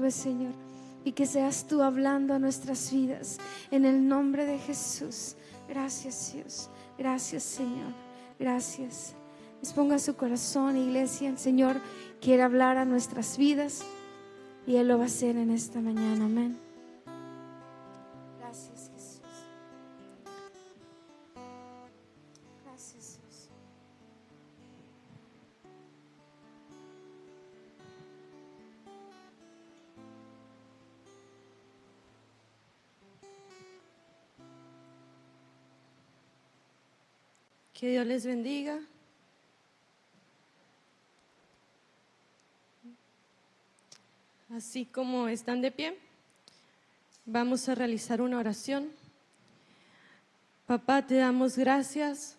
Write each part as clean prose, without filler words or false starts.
mueves, Señor, y que seas tú hablando a nuestras vidas. En el nombre de Jesús. Gracias, Dios. Gracias, Señor. Gracias. Disponga su corazón, iglesia. El Señor quiere hablar a nuestras vidas y Él lo va a hacer en esta mañana. Amén. Gracias, Jesús. Gracias, Dios. Que Dios les bendiga. Así como están de pie, vamos a realizar una oración. Papá, te damos gracias.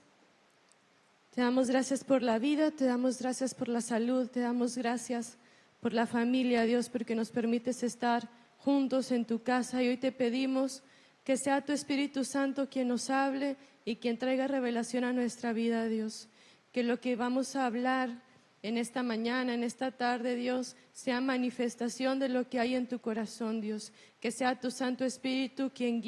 Te damos gracias por la vida, te damos gracias por la salud, te damos gracias por la familia, Dios, porque nos permites estar juntos en tu casa. Y hoy te pedimos que sea tu Espíritu Santo quien nos hable y quien traiga revelación a nuestra vida, Dios. Que lo que vamos a hablar en esta mañana, en esta tarde, Dios, sea manifestación de lo que hay en tu corazón, Dios. Que sea tu Santo Espíritu quien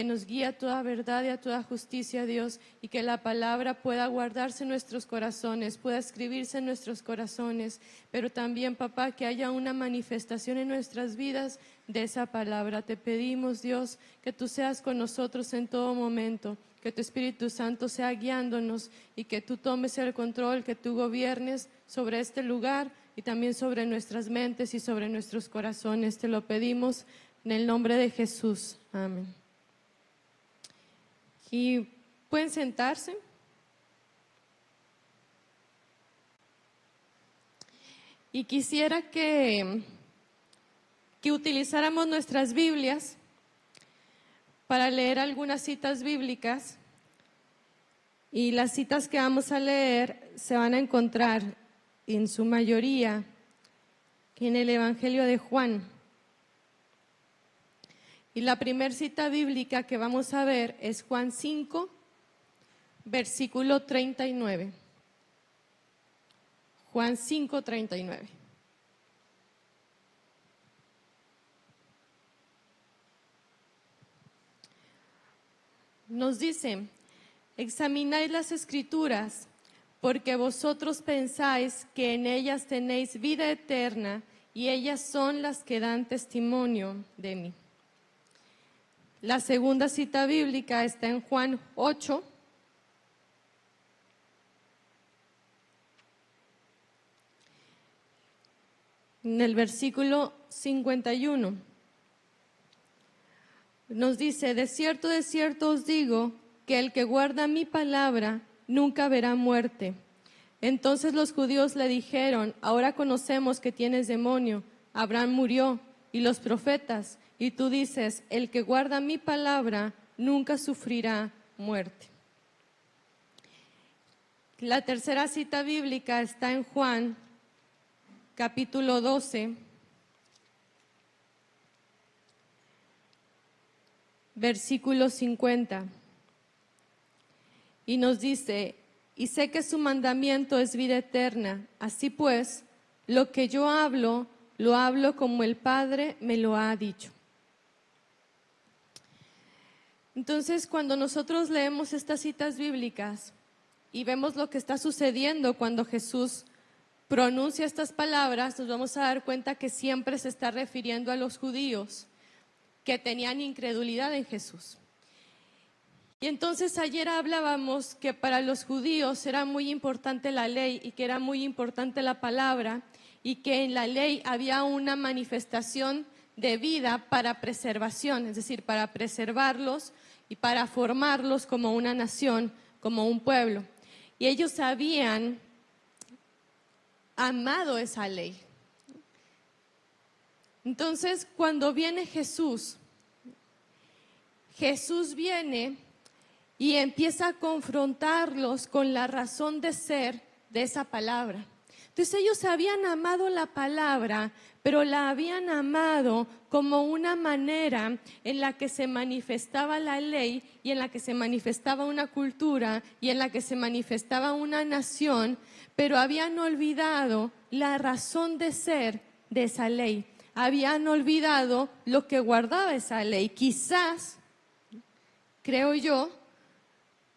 nos guíe a toda verdad y a toda justicia, Dios, y que la palabra pueda guardarse en nuestros corazones, pueda escribirse en nuestros corazones, pero también, papá, que haya una manifestación en nuestras vidas de esa palabra. Te pedimos, Dios, que tú seas con nosotros en todo momento, que tu Espíritu Santo sea guiándonos y que tú tomes el control, que tú gobiernes sobre este lugar y también sobre nuestras mentes y sobre nuestros corazones. Te lo pedimos en el nombre de Jesús. Amén. Y pueden sentarse. Y quisiera que utilizáramos nuestras Biblias para leer algunas citas bíblicas. Y las citas que vamos a leer se van a encontrar en su mayoría en el Evangelio de Juan. Y la primera cita bíblica que vamos a ver es Juan 5, versículo 39. Juan 5, 39. Nos dice: examinad las Escrituras, porque vosotros pensáis que en ellas tenéis vida eterna, y ellas son las que dan testimonio de mí. La segunda cita bíblica está en Juan 8, en el versículo 51. Nos dice: de cierto os digo, que el que guarda mi palabra nunca verá muerte. Entonces los judíos le dijeron: ahora conocemos que tienes demonio. Abraham murió y los profetas, y tú dices: el que guarda mi palabra nunca sufrirá muerte. La tercera cita bíblica está en Juan, capítulo 12, versículo 50. Y nos dice: y sé que su mandamiento es vida eterna. Así pues, lo que yo hablo, lo hablo como el Padre me lo ha dicho. Entonces, cuando nosotros leemos estas citas bíblicas y vemos lo que está sucediendo cuando Jesús pronuncia estas palabras, nos vamos a dar cuenta que siempre se está refiriendo a los judíos que tenían incredulidad en Jesús. Y entonces ayer hablábamos que para los judíos era muy importante la ley y que era muy importante la palabra, y que en la ley había una manifestación de vida para preservación, es decir, para preservarlos y para formarlos como una nación, como un pueblo. Y ellos habían amado esa ley. Entonces, cuando viene Jesús viene y empieza a confrontarlos con la razón de ser de esa palabra. Entonces ellos habían amado la palabra, pero la habían amado como una manera en la que se manifestaba la ley y en la que se manifestaba una cultura y en la que se manifestaba una nación, pero habían olvidado la razón de ser de esa ley. habían olvidado lo que guardaba esa ley. Quizás, creo yo,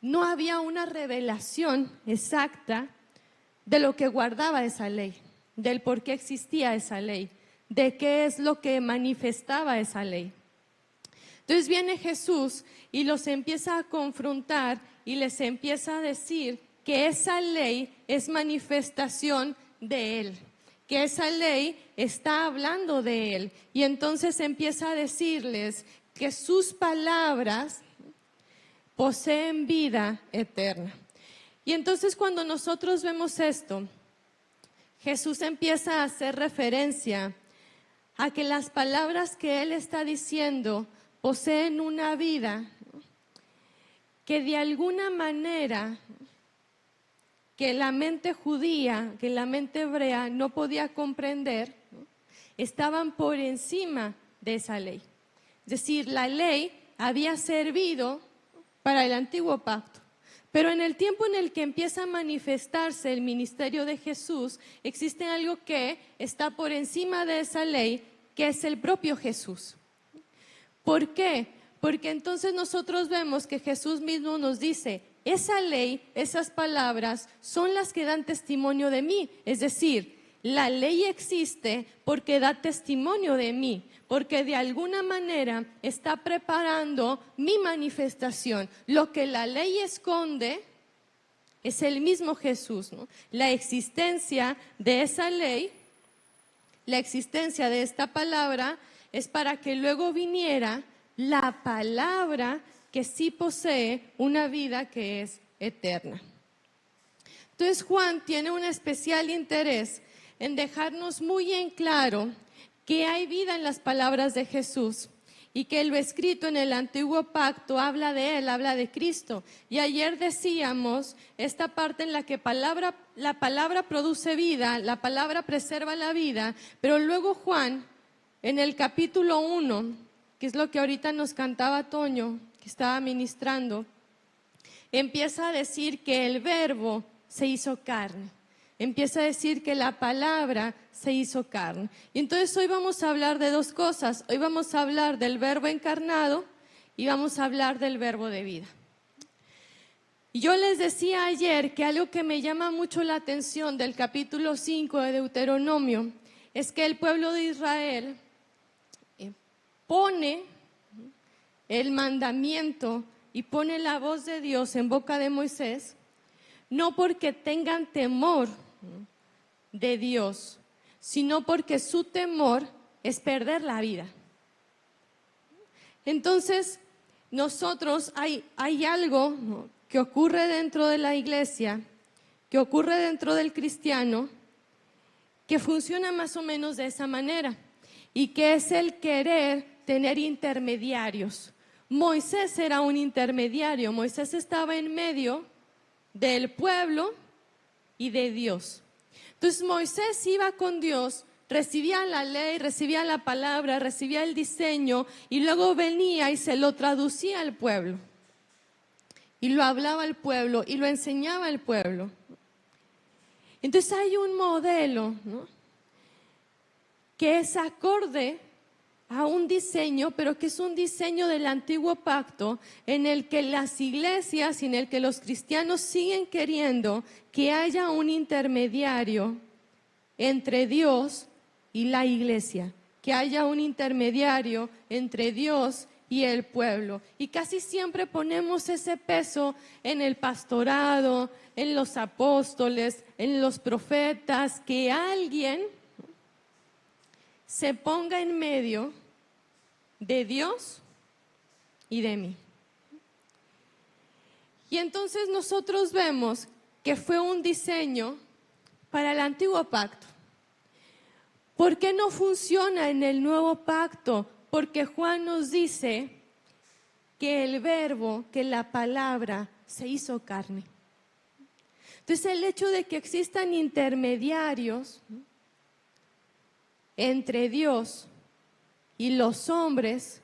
no había una revelación exacta de lo que guardaba esa ley, del por qué existía esa ley, de qué es lo que manifestaba esa ley. Entonces viene Jesús y los empieza a confrontar y les empieza a decir que esa ley es manifestación de Él, que esa ley está hablando de Él. Y entonces empieza a decirles que sus palabras poseen vida eterna. Y entonces cuando nosotros vemos esto, Jesús empieza a hacer referencia a que las palabras que Él está diciendo poseen una vida que de alguna manera que la mente judía, que la mente hebrea no podía comprender, estaban por encima de esa ley. Es decir, la ley había servido para el antiguo pacto, pero en el tiempo en el que empieza a manifestarse el ministerio de Jesús, existe algo que está por encima de esa ley, que es el propio Jesús. ¿Por qué? Porque entonces nosotros vemos que Jesús mismo nos dice, esa ley, esas palabras son las que dan testimonio de mí. Es decir, la ley existe porque da testimonio de mí, porque de alguna manera está preparando mi manifestación. Lo que la ley esconde es el mismo Jesús, ¿no? La existencia de esa ley, la existencia de esta palabra es para que luego viniera la palabra que sí posee una vida que es eterna. Entonces Juan tiene un especial interés en dejarnos muy en claro que hay vida en las palabras de Jesús y que lo escrito en el antiguo pacto habla de Él, habla de Cristo. Y ayer decíamos esta parte en la que la palabra produce vida, la palabra preserva la vida, pero luego Juan, en el capítulo 1, que es lo que ahorita nos cantaba Toño, que estaba ministrando, empieza a decir que el verbo se hizo carne. Empieza a decir que la palabra se hizo carne. Y entonces hoy vamos a hablar de dos cosas. Hoy vamos a hablar del verbo encarnado y vamos a hablar del verbo de vida. Y yo les decía ayer que algo que me llama mucho la atención del capítulo 5 de Deuteronomio es que el pueblo de Israel pone el mandamiento y pone la voz de Dios en boca de Moisés, no porque tengan temor de Dios, sino porque su temor es perder la vida. Entonces, nosotros hay algo, ¿no?, que ocurre dentro de la iglesia, que ocurre dentro del cristiano, que funciona más o menos de esa manera, y que es el querer tener intermediarios. Moisés era un intermediario. Moisés estaba en medio del pueblo y de Dios. Entonces Moisés iba con Dios, recibía la ley, recibía la palabra, recibía el diseño y luego venía y se lo traducía al pueblo. Y lo hablaba al pueblo y lo enseñaba al pueblo. Entonces hay un modelo, ¿no?, que es acorde a un diseño, pero que es un diseño del antiguo pacto en el que las iglesias y en el que los cristianos siguen queriendo que haya un intermediario entre Dios y la iglesia, que haya un intermediario entre Dios y el pueblo. Y casi siempre ponemos ese peso en el pastorado, en los apóstoles, en los profetas, que alguien se ponga en medio de Dios y de mí. Y entonces nosotros vemos que fue un diseño para el antiguo pacto. ¿Por qué no funciona en el nuevo pacto? Porque Juan nos dice que el verbo, que la palabra se hizo carne. Entonces el hecho de que existan intermediarios entre Dios y los hombres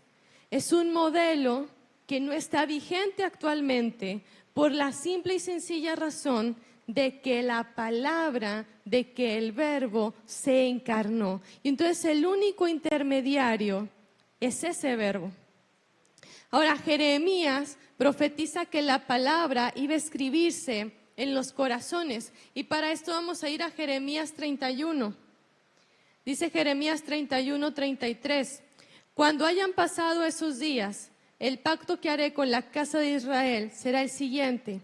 es un modelo que no está vigente actualmente por la simple y sencilla razón de que la palabra, de que el verbo se encarnó. Y entonces el único intermediario es ese verbo. Ahora Jeremías profetiza que la palabra iba a escribirse en los corazones. Y para esto vamos a ir a Jeremías 31. Dice Jeremías 31:33. Cuando hayan pasado esos días, el pacto que haré con la casa de Israel será el siguiente.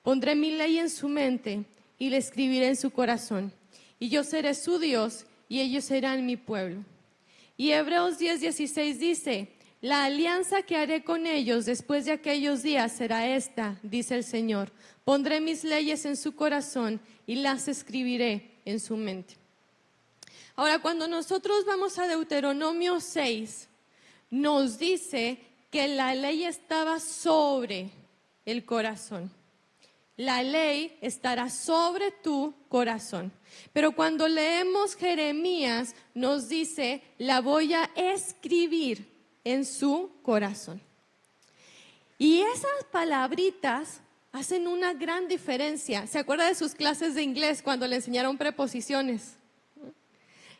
Pondré mi ley en su mente y la escribiré en su corazón. Y yo seré su Dios y ellos serán mi pueblo. Y Hebreos 10:16 dice, la alianza que haré con ellos después de aquellos días será esta, dice el Señor. Pondré mis leyes en su corazón y las escribiré en su mente. Ahora, cuando nosotros vamos a Deuteronomio 6, nos dice que la ley estaba sobre el corazón. La ley estará sobre tu corazón. Pero cuando leemos Jeremías, nos dice, la voy a escribir en su corazón. Y esas palabritas hacen una gran diferencia. ¿Se acuerda de sus clases de inglés cuando le enseñaron preposiciones?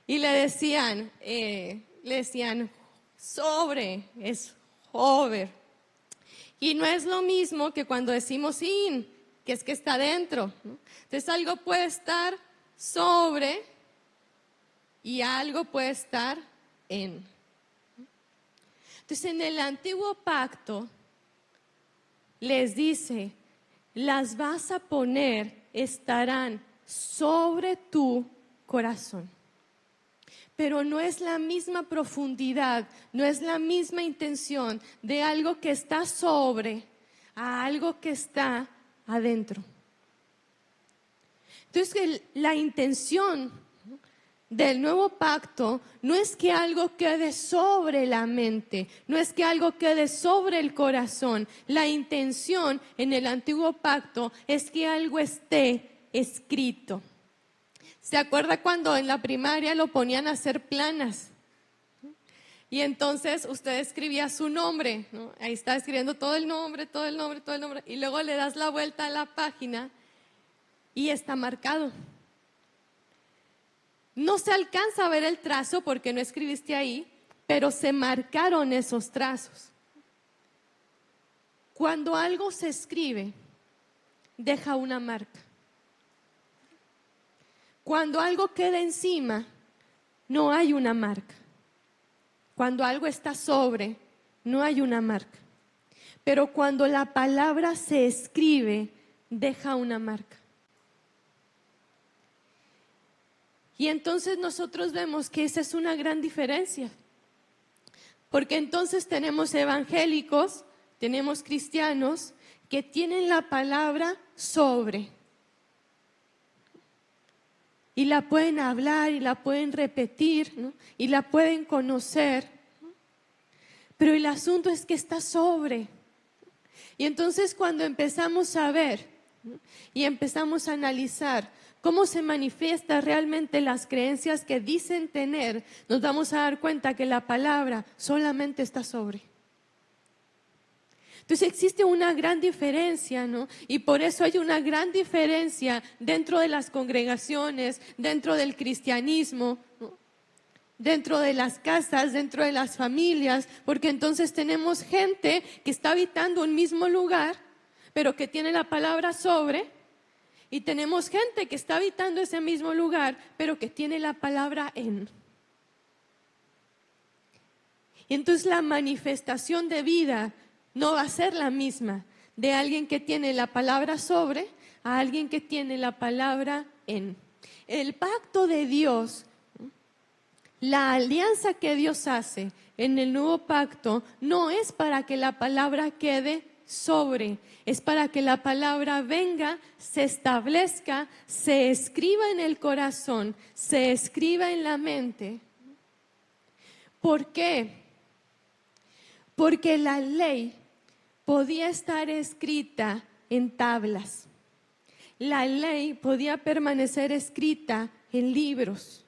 Y le decían sobre, es over. Y no es lo mismo que cuando decimos in, que es que está dentro, ¿no? Entonces algo puede estar sobre y algo puede estar en. Entonces en el antiguo pacto les dice, las vas a poner, estarán sobre tu corazón. Pero no es la misma profundidad, no es la misma intención de algo que está sobre a algo que está adentro. Entonces, la intención del nuevo pacto no es que algo quede sobre la mente, no es que algo quede sobre el corazón. La intención en el antiguo pacto es que algo esté escrito. ¿Se acuerda cuando en la primaria lo ponían a hacer planas? Y entonces usted escribía su nombre, ¿no? Ahí está escribiendo todo el nombre, y luego le das la vuelta a la página y está marcado. No se alcanza a ver el trazo porque no escribiste ahí, pero se marcaron esos trazos. Cuando algo se escribe, deja una marca. Cuando algo queda encima, no hay una marca. Cuando algo está sobre, no hay una marca. Pero cuando la palabra se escribe, deja una marca. Y entonces nosotros vemos que esa es una gran diferencia. Porque entonces tenemos evangélicos, tenemos cristianos que tienen la palabra sobre. Y la pueden hablar y la pueden repetir, ¿no? Y la pueden conocer. Pero el asunto es que está sobre. Y entonces cuando empezamos a ver, ¿no? Y empezamos a analizar cómo se manifiesta realmente las creencias que dicen tener, nos vamos a dar cuenta que la palabra solamente está sobre. Entonces existe una gran diferencia, ¿no? Y por eso hay una gran diferencia dentro de las congregaciones, dentro del cristianismo, ¿no? Dentro de las casas, dentro de las familias, porque entonces tenemos gente que está habitando un mismo lugar, pero que tiene la palabra sobre, y tenemos gente que está habitando ese mismo lugar, pero que tiene la palabra en. Y entonces la manifestación de vida no va a ser la misma de alguien que tiene la palabra sobre a alguien que tiene la palabra en. El pacto de Dios, la alianza que Dios hace en el nuevo pacto, no es para que la palabra quede sobre, es para que la palabra venga, se establezca, se escriba en el corazón, se escriba en la mente. ¿Por qué? Porque la ley podía estar escrita en tablas. La ley podía permanecer escrita en libros.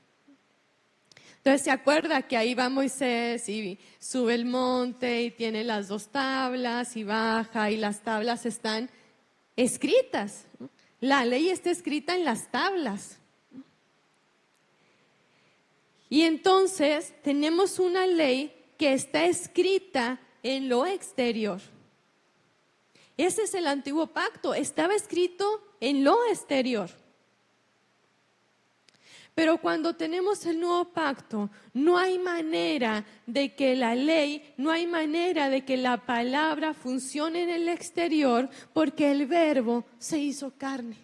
Entonces se acuerda que ahí va Moisés y sube el monte y tiene las 2 tablas y baja y las tablas están escritas. La ley está escrita en las tablas. Y entonces tenemos una ley que está escrita en lo exterior. Ese es el antiguo pacto, estaba escrito en lo exterior. Pero cuando tenemos el nuevo pacto, no hay manera de que la ley, no hay manera de que la palabra funcione en el exterior, porque el verbo se hizo carne.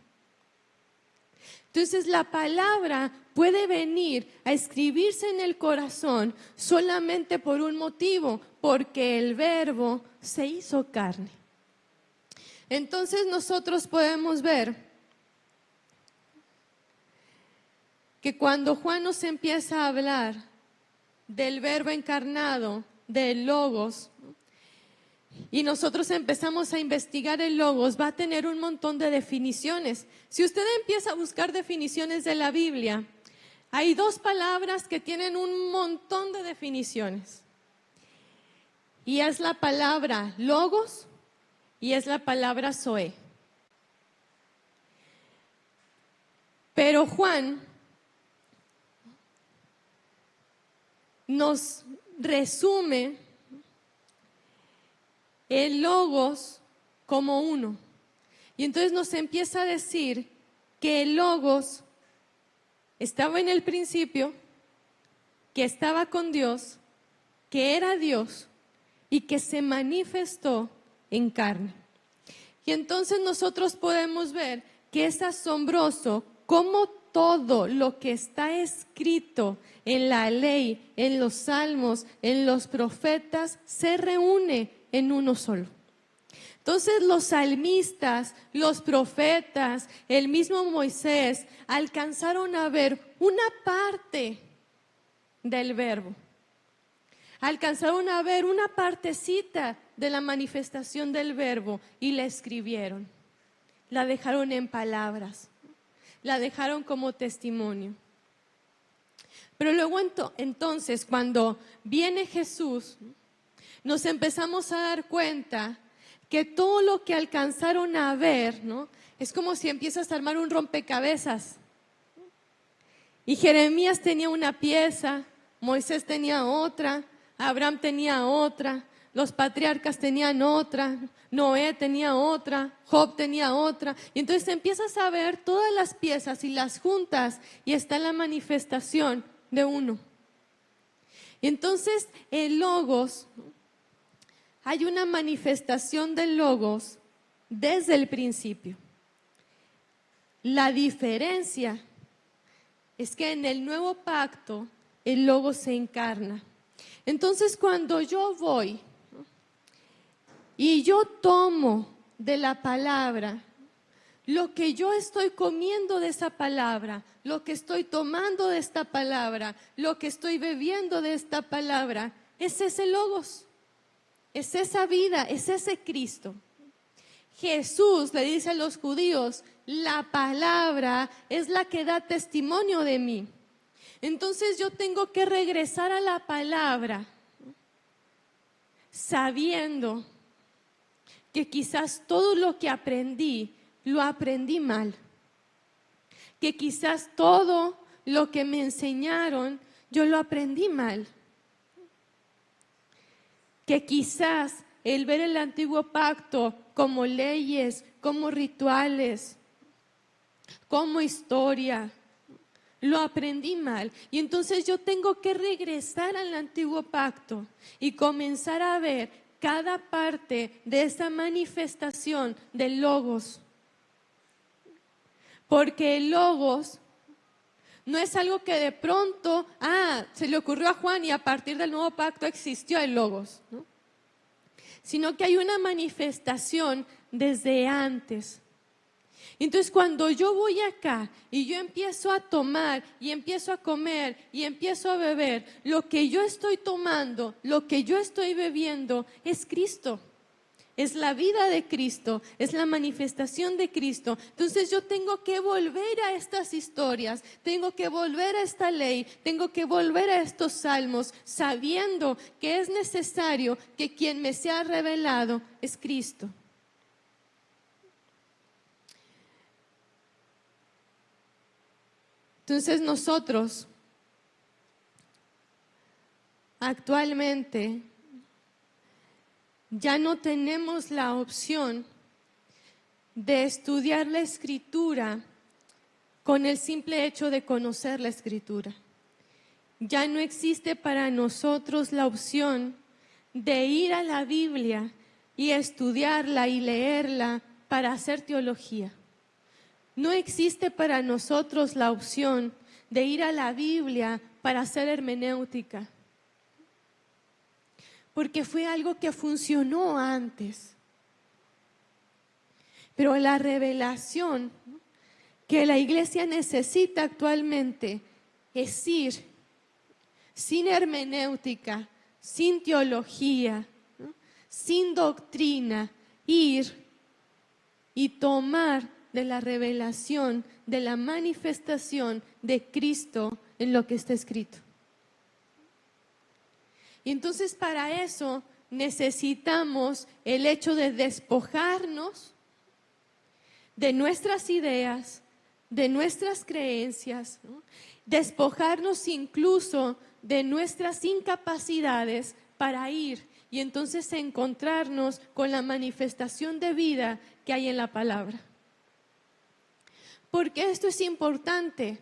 Entonces la palabra puede venir a escribirse en el corazón solamente por un motivo, porque el verbo se hizo carne. Entonces nosotros podemos ver que cuando Juan nos empieza a hablar del verbo encarnado, del logos, y nosotros empezamos a investigar el logos, va a tener un montón de definiciones. Si usted empieza a buscar definiciones de la Biblia, hay dos palabras que tienen un montón de definiciones. Y es la palabra logos y es la palabra zoe. Pero Juan nos resume el logos como uno. Y entonces nos empieza a decir que el logos estaba en el principio, que estaba con Dios, que era Dios y que se manifestó en carne. Y entonces nosotros podemos ver que es asombroso cómo todo lo que está escrito en la ley, en los salmos, en los profetas, se reúne en uno solo. Entonces los salmistas, los profetas, el mismo Moisés alcanzaron a ver una parte del verbo. Alcanzaron a ver una partecita de la manifestación del verbo y la escribieron. La dejaron en palabras, la dejaron como testimonio. Pero luego entonces cuando viene Jesús, nos empezamos a dar cuenta que todo lo que alcanzaron a ver, ¿no? Es como si empiezas a armar un rompecabezas. Y Jeremías tenía una pieza, Moisés tenía otra, Abraham tenía otra, los patriarcas tenían otra, Noé tenía otra, Job tenía otra. Y entonces empiezas a ver todas las piezas y las juntas y está la manifestación de uno. Y entonces el logos, hay una manifestación del logos desde el principio. La diferencia es que en el nuevo pacto el logos se encarna. Entonces cuando yo voy y yo tomo de la palabra, lo que yo estoy comiendo de esa palabra, lo que estoy tomando de esta palabra, lo que estoy bebiendo de esta palabra, es ese logos, es esa vida, es ese Cristo. Jesús le dice a los judíos, la palabra es la que da testimonio de mí. Entonces yo tengo que regresar a la palabra sabiendo que quizás todo lo que aprendí, lo aprendí mal. Que quizás todo lo que me enseñaron, yo lo aprendí mal. Que quizás el ver el antiguo pacto como leyes, como rituales, como historia, lo aprendí mal. Y entonces yo tengo que regresar al antiguo pacto y comenzar a ver cada parte de esa manifestación del logos. Porque el logos no es algo que de pronto, se le ocurrió a Juan y a partir del nuevo pacto existió el logos, ¿no? Sino que hay una manifestación desde antes. Entonces cuando yo voy acá y yo empiezo a tomar y empiezo a comer y empiezo a beber, lo que yo estoy tomando, lo que yo estoy bebiendo es Cristo. Es la vida de Cristo, es la manifestación de Cristo. Entonces yo tengo que volver a estas historias, tengo que volver a esta ley, tengo que volver a estos salmos, sabiendo que es necesario que quien me sea revelado es Cristo. Entonces nosotros actualmente ya no tenemos la opción de estudiar la Escritura con el simple hecho de conocer la Escritura. Ya no existe para nosotros la opción de ir a la Biblia y estudiarla y leerla para hacer teología. No existe para nosotros la opción de ir a la Biblia para hacer hermenéutica, porque fue algo que funcionó antes. Pero la revelación que la iglesia necesita actualmente es ir sin hermenéutica, sin teología, ¿no?, sin doctrina, ir y tomar de la revelación, de la manifestación de Cristo en lo que está escrito. Y entonces para eso necesitamos el hecho de despojarnos de nuestras ideas, de nuestras creencias, ¿no?, despojarnos incluso de nuestras incapacidades para ir y entonces encontrarnos con la manifestación de vida que hay en la palabra. ¿Por qué esto es importante?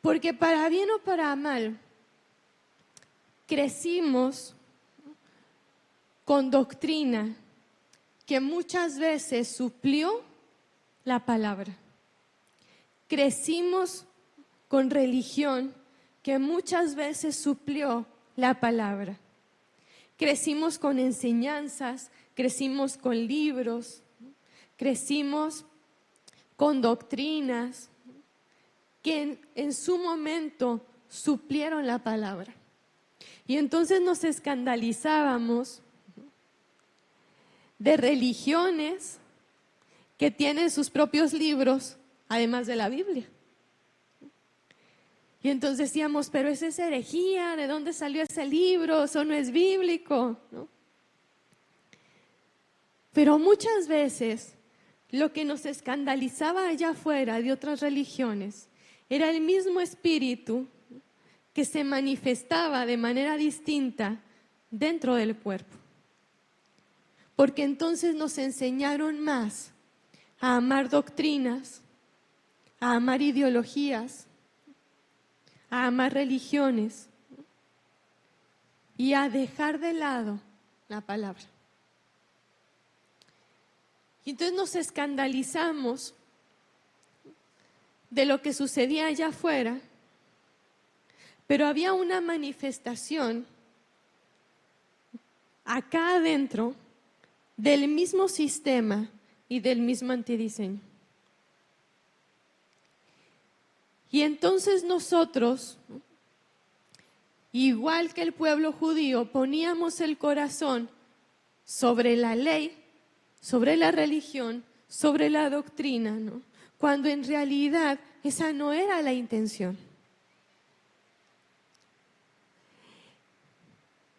Porque para bien o para mal, crecimos con doctrina que muchas veces suplió la palabra. Crecimos con religión que muchas veces suplió la palabra. Crecimos con enseñanzas, crecimos con libros, crecimos con doctrinas que en su momento suplieron la palabra. Y entonces nos escandalizábamos de religiones que tienen sus propios libros, además de la Biblia. Y entonces decíamos, pero esa es herejía, ¿de dónde salió ese libro? Eso no es bíblico, ¿no? Pero muchas veces lo que nos escandalizaba allá afuera de otras religiones era el mismo espíritu que se manifestaba de manera distinta dentro del cuerpo. Porque entonces nos enseñaron más a amar doctrinas, a amar ideologías, a amar religiones y a dejar de lado la palabra. Y entonces nos escandalizamos de lo que sucedía allá afuera, pero había una manifestación acá adentro del mismo sistema y del mismo antidiseño. Y entonces nosotros, igual que el pueblo judío, poníamos el corazón sobre la ley, sobre la religión, sobre la doctrina, ¿no?, cuando en realidad esa no era la intención.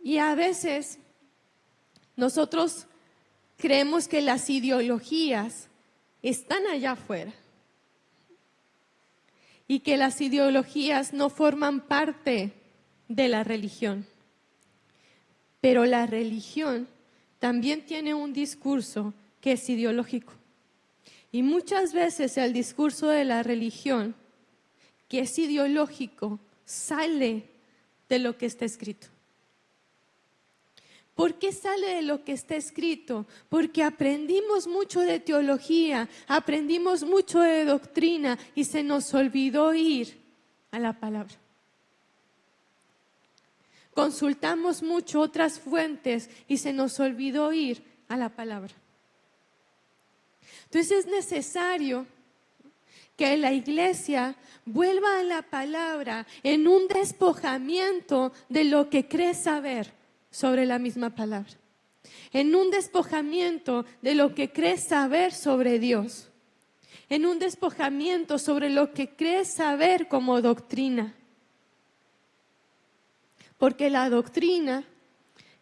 Y a veces nosotros creemos que las ideologías están allá afuera y que las ideologías no forman parte de la religión. Pero la religión también tiene un discurso que es ideológico. Y muchas veces el discurso de la religión, que es ideológico, sale de lo que está escrito. ¿Por qué sale de lo que está escrito? Porque aprendimos mucho de teología, aprendimos mucho de doctrina y se nos olvidó ir a la palabra. Consultamos mucho otras fuentes y se nos olvidó ir a la palabra. Entonces es necesario que la iglesia vuelva a la palabra en un despojamiento de lo que cree saber sobre la misma palabra, en un despojamiento de lo que cree saber sobre Dios, en un despojamiento sobre lo que cree saber como doctrina. Porque la doctrina,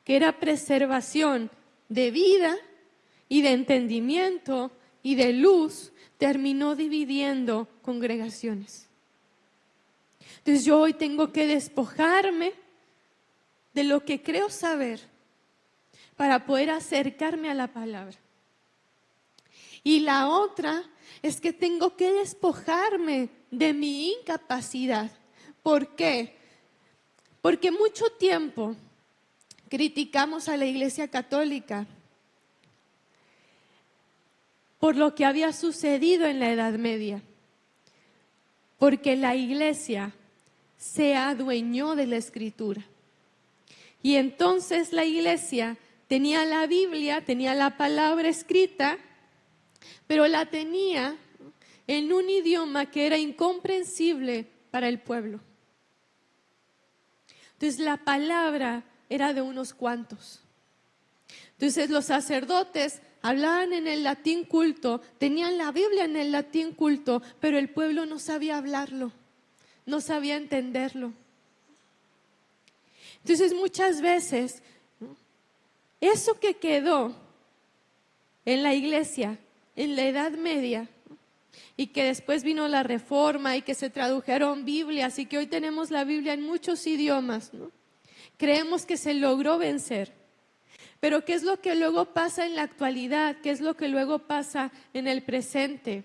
que era preservación de vida y de entendimiento, y de luz terminó dividiendo congregaciones. Entonces yo hoy tengo que despojarme de lo que creo saber para poder acercarme a la palabra. Y la otra es que tengo que despojarme de mi incapacidad. ¿Por qué? Porque mucho tiempo criticamos a la Iglesia Católica por lo que había sucedido en la Edad Media. Porque la Iglesia se adueñó de la Escritura. Y entonces la Iglesia tenía la Biblia, tenía la palabra escrita, pero la tenía en un idioma que era incomprensible para el pueblo. Entonces la palabra era de unos cuantos. Entonces los sacerdotes hablaban en el latín culto, tenían la Biblia en el latín culto, pero el pueblo no sabía hablarlo, no sabía entenderlo. Entonces muchas veces eso que quedó en la iglesia, en la Edad Media, y que después vino la Reforma y que se tradujeron Biblias y que hoy tenemos la Biblia en muchos idiomas, ¿no? Creemos que se logró vencer. Pero ¿qué es lo que luego pasa en la actualidad? ¿Qué es lo que luego pasa en el presente?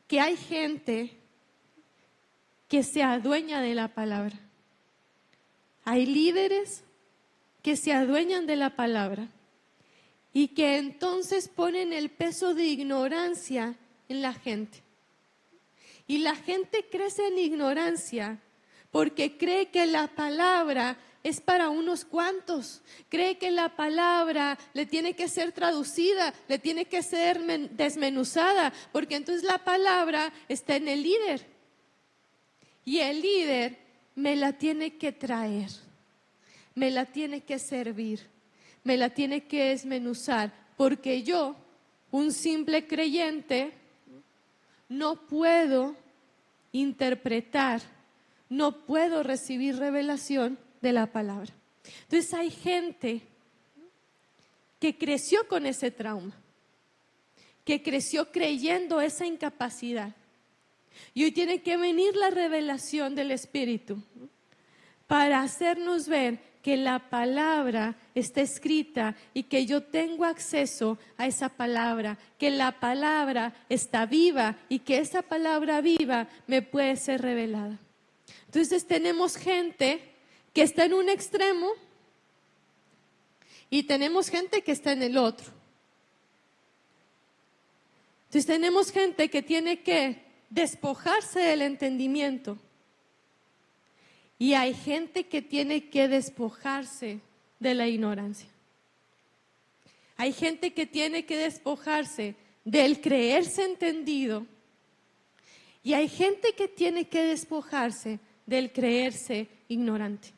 Que hay gente que se adueña de la palabra. Hay líderes que se adueñan de la palabra y que entonces ponen el peso de ignorancia en la gente. Y la gente crece en ignorancia porque cree que la palabra es para unos cuantos. Cree que la palabra le tiene que ser traducida, le tiene que ser desmenuzada, porque entonces la palabra está en el líder. Y el líder me la tiene que traer, me la tiene que servir, me la tiene que desmenuzar, porque yo, un simple creyente, no puedo interpretar, no puedo recibir revelación de la palabra. Entonces hay gente que creció con ese trauma, que creció creyendo esa incapacidad. Y hoy tiene que venir la revelación del Espíritu para hacernos ver que la palabra está escrita y que yo tengo acceso a esa palabra, que la palabra está viva y que esa palabra viva me puede ser revelada. Entonces tenemos gente que está en un extremo y tenemos gente que está en el otro. Entonces tenemos gente que tiene que despojarse del entendimiento y hay gente que tiene que despojarse de la ignorancia. Hay gente que tiene que despojarse del creerse entendido y hay gente que tiene que despojarse del creerse ignorante.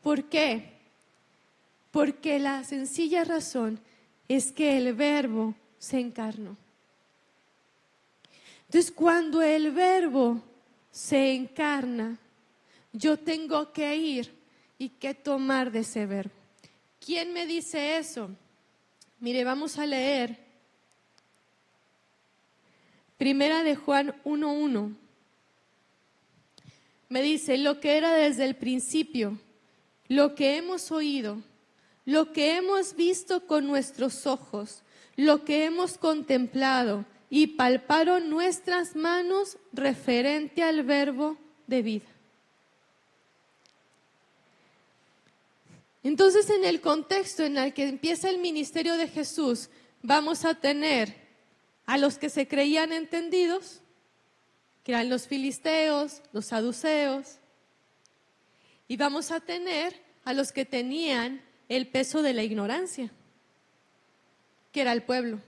¿Por qué? Porque la sencilla razón es que el Verbo se encarnó. Entonces, cuando el Verbo se encarna, yo tengo que ir y que tomar de ese Verbo. ¿Quién me dice eso? Mire, vamos a leer Primera de Juan 1:1. Me dice, lo que era desde el principio, lo que hemos oído, lo que hemos visto con nuestros ojos, lo que hemos contemplado y palparon nuestras manos referente al Verbo de vida. Entonces, en el contexto en el que empieza el ministerio de Jesús, vamos a tener a los que se creían entendidos, que eran los filisteos, los saduceos, y vamos a tener a los que tenían el peso de la ignorancia, que era el pueblo.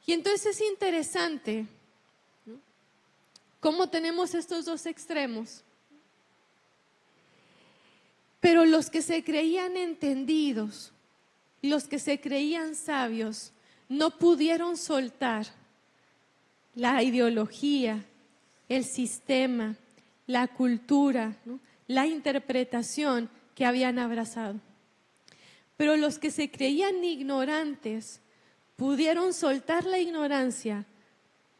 Y entonces es interesante, ¿no?, cómo tenemos estos dos extremos. Pero los que se creían entendidos, los que se creían sabios, no pudieron soltar la ideología, el sistema, la cultura, ¿no?, la interpretación que habían abrazado. pero los que se creían ignorantes pudieron soltar la ignorancia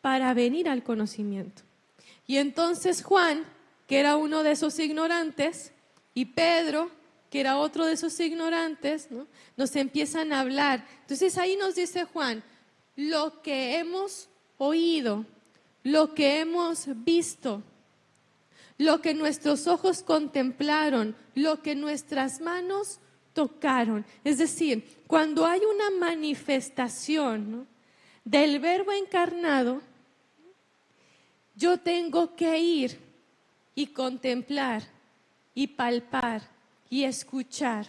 para venir al conocimiento. Y entonces Juan, que era uno de esos ignorantes, y Pedro, que era otro de esos ignorantes, ¿no?, nos empiezan a hablar. Entonces ahí nos dice Juan, lo que hemos oído, lo que hemos visto, lo que nuestros ojos contemplaron, lo que nuestras manos tocaron. Es decir, cuando hay una manifestación, ¿no?, del Verbo encarnado, yo tengo que ir y contemplar y palpar y escuchar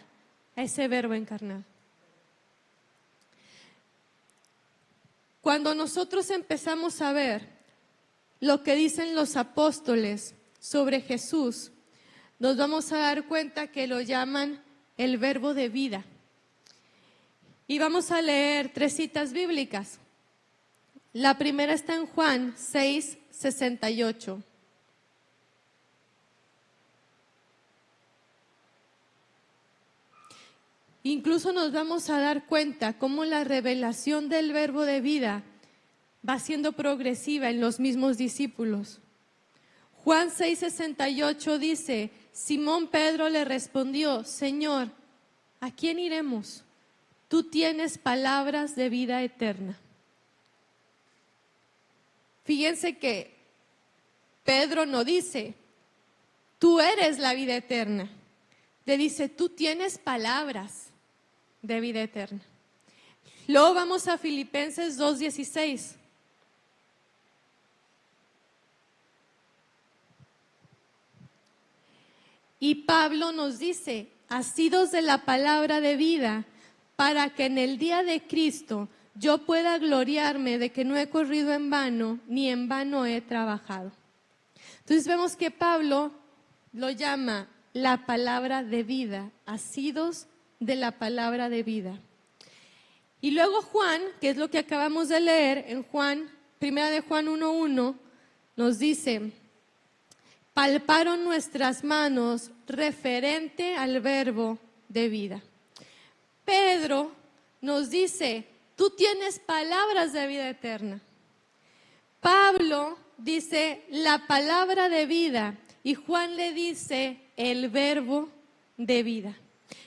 a ese Verbo encarnado. Cuando nosotros empezamos a ver lo que dicen los apóstoles sobre Jesús, nos vamos a dar cuenta que lo llaman el Verbo de vida. Y vamos a leer 3 citas bíblicas. La primera está en Juan 6:68. Incluso nos vamos a dar cuenta cómo la revelación del Verbo de vida va siendo progresiva en los mismos discípulos. Juan 6:68 dice, Simón Pedro le respondió, Señor, ¿a quién iremos? Tú tienes palabras de vida eterna. Fíjense que Pedro no dice, tú eres la vida eterna. Le dice, tú tienes palabras de vida eterna. Luego vamos a Filipenses 2:16. Y Pablo nos dice, asidos de la palabra de vida, para que en el día de Cristo yo pueda gloriarme de que no he corrido en vano, ni en vano he trabajado. Entonces vemos que Pablo lo llama la palabra de vida, asidos de la palabra de vida. Y luego Juan, que es lo que acabamos de leer en Juan, primera de Juan 1:1, nos dice, palparon nuestras manos referente al Verbo de vida. Pedro nos dice, tú tienes palabras de vida eterna. Pablo dice la palabra de vida y Juan le dice el Verbo de vida.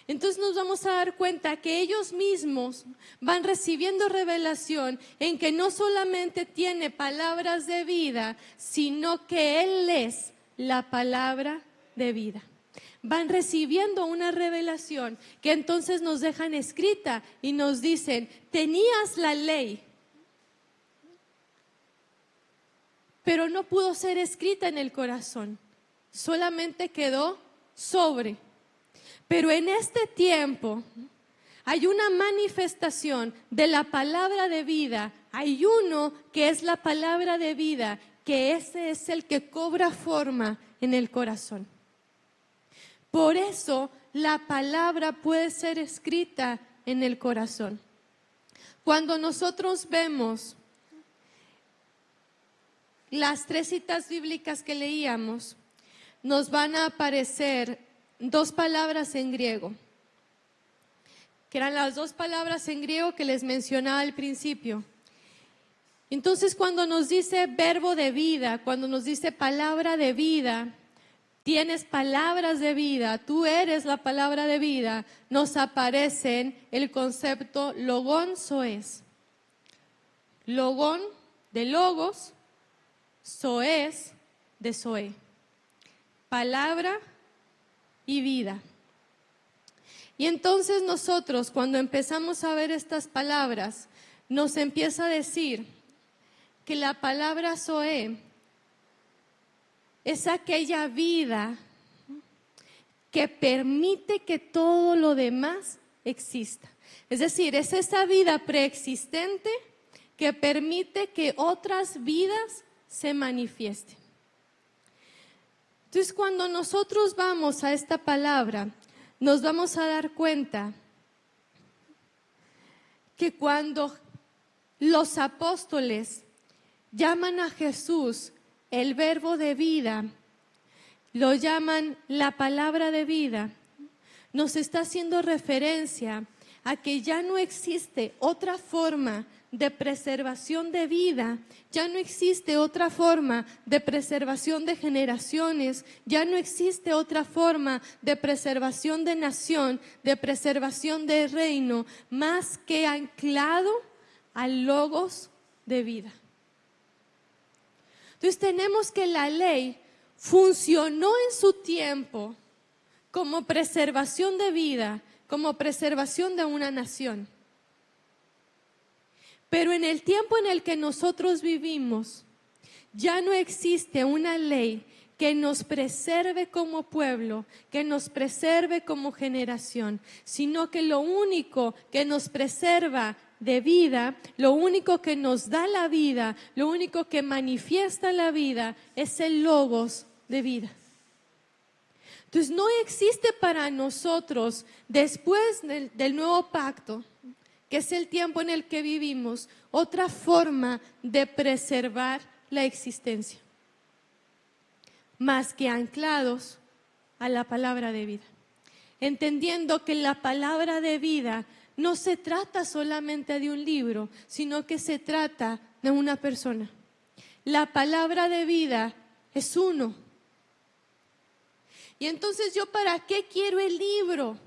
Entonces nos vamos a dar cuenta que ellos mismos van recibiendo revelación en que no solamente tiene palabras de vida, sino que Él es la palabra de vida. Van recibiendo una revelación que entonces nos dejan escrita y nos dicen, tenías la ley, pero no pudo ser escrita en el corazón, solamente quedó sobre. Pero en este tiempo hay una manifestación de la palabra de vida, hay uno que es la palabra de vida, que ese es el que cobra forma en el corazón. Por eso la palabra puede ser escrita en el corazón. Cuando nosotros vemos las 3 citas bíblicas que leíamos, nos van a aparecer 2 palabras en griego, que eran las 2 palabras en griego que les mencionaba al principio. Entonces, cuando nos dice verbo de vida, cuando nos dice palabra de vida, tienes palabras de vida, tú eres la palabra de vida, nos aparecen el concepto logón soes. Logón de logos, soes de zoe. Palabra y vida. Y entonces nosotros, cuando empezamos a ver estas palabras, nos empieza a decir que la palabra zoe es aquella vida que permite que todo lo demás exista. Es decir, es esa vida preexistente que permite que otras vidas se manifiesten. Entonces, cuando nosotros vamos a esta palabra, nos vamos a dar cuenta que cuando los apóstoles llaman a Jesús el verbo de vida, lo llaman la palabra de vida, nos está haciendo referencia a que ya no existe otra forma de preservación de vida, ya no existe otra forma de preservación de generaciones, ya no existe otra forma de preservación de nación, de preservación de reino, más que anclado al logos de vida. Entonces tenemos que la ley funcionó en su tiempo como preservación de vida, como preservación de una nación. Pero en el tiempo en el que nosotros vivimos, ya no existe una ley que nos preserve como pueblo, que nos preserve como generación, sino que lo único que nos preserva de vida, lo único que nos da la vida, lo único que manifiesta la vida es el logos de vida. Entonces no existe para nosotros, después del nuevo pacto, que es el tiempo en el que vivimos, otra forma de preservar la existencia, más que anclados a la palabra de vida. Entendiendo que la palabra de vida no se trata solamente de un libro, sino que se trata de una persona. La palabra de vida es uno. Y entonces yo, ¿para qué quiero el libro?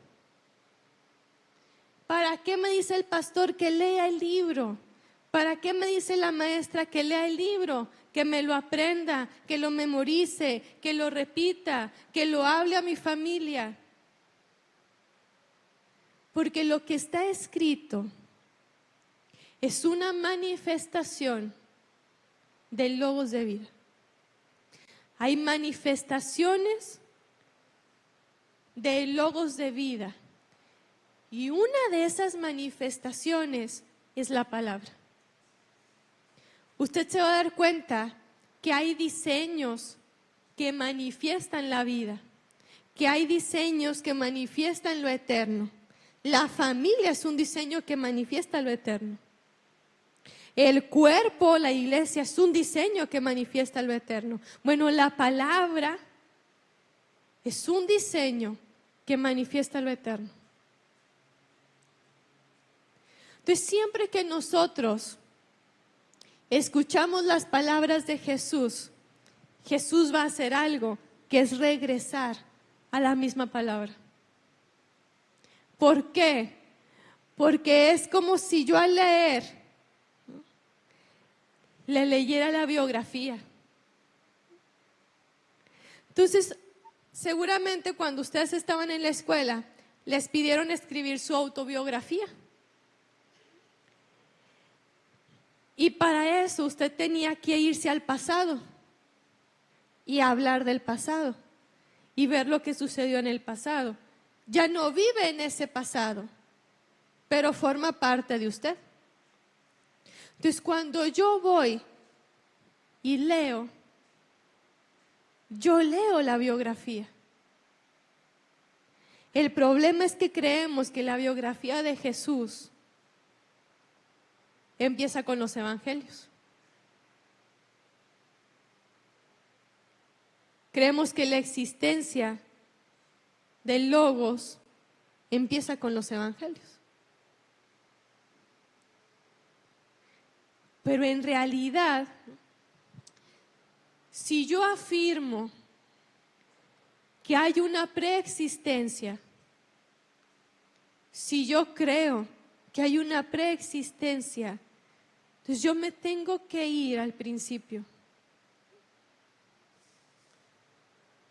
¿Para qué me dice el pastor que lea el libro? ¿Para qué me dice la maestra que lea el libro? Que me lo aprenda, que lo memorice, que lo repita, que lo hable a mi familia. Porque lo que está escrito es una manifestación del logos de vida. Hay manifestaciones del logos de vida. Y una de esas manifestaciones es la palabra. Usted se va a dar cuenta que hay diseños que manifiestan la vida, que hay diseños que manifiestan lo eterno. La familia es un diseño que manifiesta lo eterno. El cuerpo, la iglesia, es un diseño que manifiesta lo eterno. Bueno, la palabra es un diseño que manifiesta lo eterno. Entonces, siempre que nosotros escuchamos las palabras de Jesús, Jesús va a hacer algo que es regresar a la misma palabra. ¿Por qué? Porque es como si yo al leer le leyera la biografía. Entonces, seguramente cuando ustedes estaban en la escuela, les pidieron escribir su autobiografía. Y para eso usted tenía que irse al pasado y hablar del pasado y ver lo que sucedió en el pasado. Ya no vive en ese pasado, pero forma parte de usted. Entonces, cuando yo voy y leo, yo leo la biografía. El problema es que creemos que la biografía de Jesús empieza con los evangelios. Creemos que la existencia del logos empieza con los evangelios. Pero en realidad, si yo afirmo que hay una preexistencia, si yo creo que hay una preexistencia, entonces yo me tengo que ir al principio.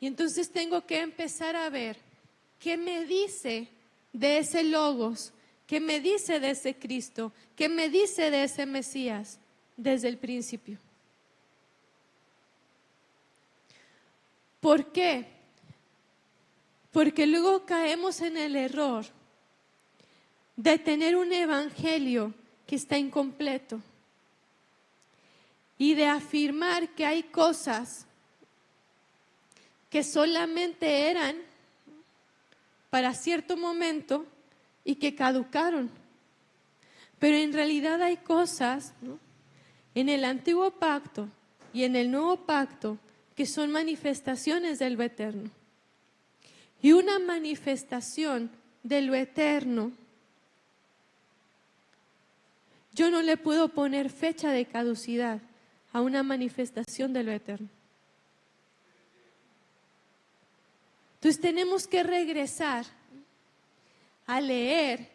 Y entonces tengo que empezar a ver qué me dice de ese logos, qué me dice de ese Cristo, qué me dice de ese Mesías desde el principio. ¿Por qué? Porque luego caemos en el error de tener un evangelio que está incompleto y de afirmar que hay cosas que solamente eran para cierto momento y que caducaron. Pero en realidad hay cosas, ¿no?, en el antiguo pacto y en el nuevo pacto que son manifestaciones de lo eterno. Y una manifestación de lo eterno Yo no le puedo poner fecha de caducidad a una manifestación de lo eterno. Entonces tenemos que regresar a leer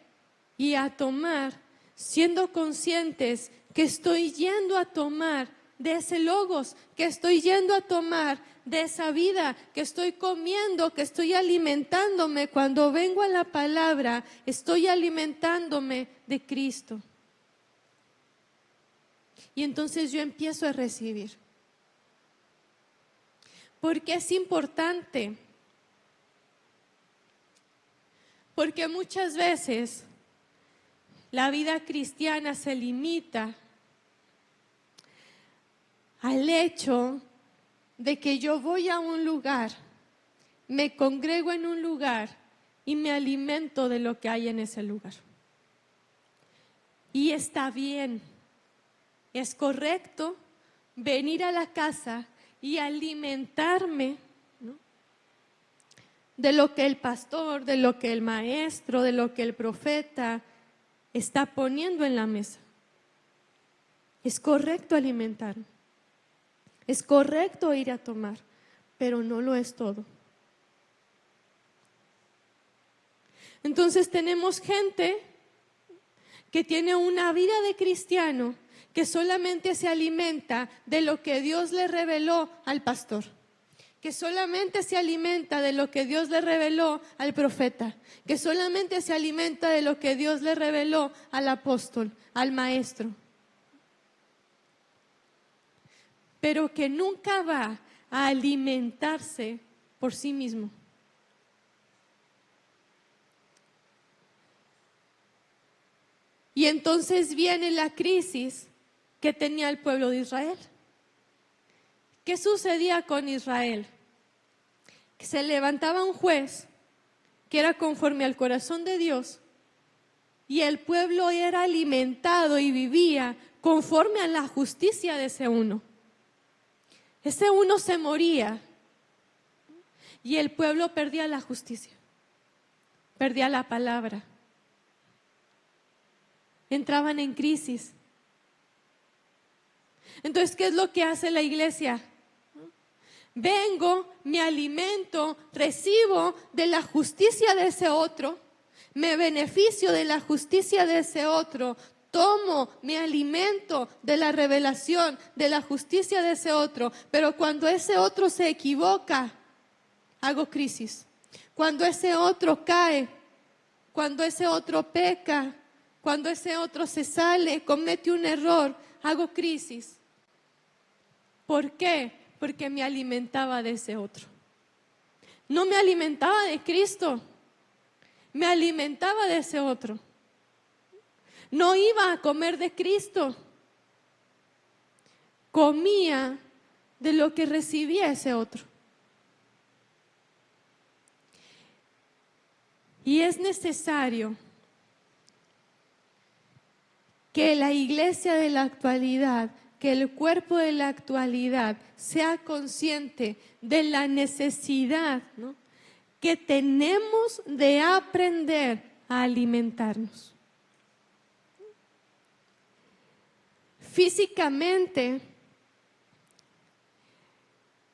y a tomar, siendo conscientes que estoy yendo a tomar de ese logos, que estoy yendo a tomar de esa vida, que estoy comiendo, que estoy alimentándome. Cuando vengo a la palabra, estoy alimentándome de Cristo. Y entonces yo empiezo a recibir. Porque es importante. Porque muchas veces la vida cristiana se limita al hecho de que yo voy a un lugar, me congrego en un lugar y me alimento de lo que hay en ese lugar. Y está bien, es correcto venir a la casa y alimentarme, ¿no?, de lo que el pastor, de lo que el maestro, de lo que el profeta está poniendo en la mesa. Es correcto alimentarme. Es correcto ir a tomar, pero no lo es todo. Entonces tenemos gente que tiene una vida de cristiano que solamente se alimenta de lo que Dios le reveló al pastor, que solamente se alimenta de lo que Dios le reveló al profeta, que solamente se alimenta de lo que Dios le reveló al apóstol, al maestro, pero que nunca va a alimentarse por sí mismo. Y entonces viene la crisis que tenía el pueblo de Israel. ¿Qué sucedía con Israel? Que se levantaba un juez que era conforme al corazón de Dios y el pueblo era alimentado y vivía conforme a la justicia de ese uno. Ese uno se moría y el pueblo perdía la justicia, perdía la palabra. Entraban en crisis. Entonces, ¿qué es lo que hace la iglesia? Vengo, me alimento, recibo de la justicia de ese otro, me beneficio de la justicia de ese otro, tomo, me alimento de la revelación, de la justicia de ese otro, pero cuando ese otro se equivoca, hago crisis. Cuando ese otro cae, cuando ese otro peca, cuando ese otro se sale, comete un error, hago crisis. ¿Por qué? Porque me alimentaba de ese otro. No me alimentaba de Cristo, me alimentaba de ese otro. No iba a comer de Cristo, comía de lo que recibía ese otro. Y es necesario que la iglesia de la actualidad, que el cuerpo de la actualidad sea consciente de la necesidad, ¿no?, que tenemos de aprender a alimentarnos. Físicamente,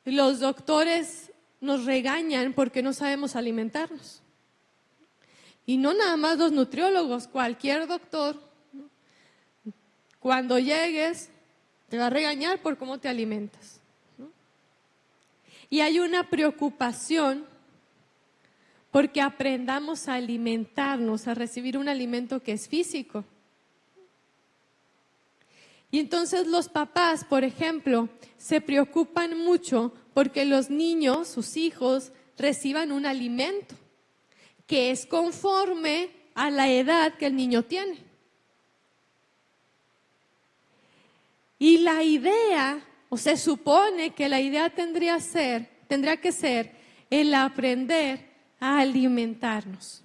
los doctores nos regañan porque no sabemos alimentarnos. Y no nada más los nutriólogos, cualquier doctor, ¿no?, cuando llegues te va a regañar por cómo te alimentas, ¿no? Y hay una preocupación porque aprendamos a alimentarnos, a recibir un alimento que es físico. Y entonces los papás, por ejemplo, se preocupan mucho porque los niños, sus hijos, reciban un alimento que es conforme a la edad que el niño tiene. Y la idea, o se supone que la idea tendría que ser el aprender a alimentarnos.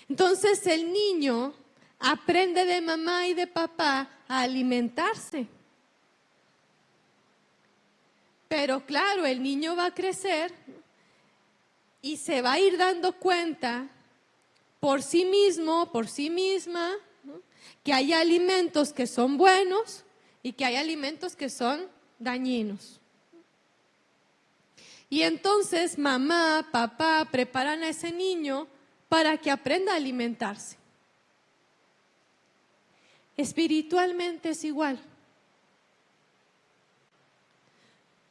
Entonces el niño aprende de mamá y de papá a alimentarse. Pero claro, el niño va a crecer y se va a ir dando cuenta por sí mismo, por sí misma, ¿no? Que hay alimentos que son buenos y que hay alimentos que son dañinos. Y entonces mamá, papá preparan a ese niño para que aprenda a alimentarse. Espiritualmente es igual.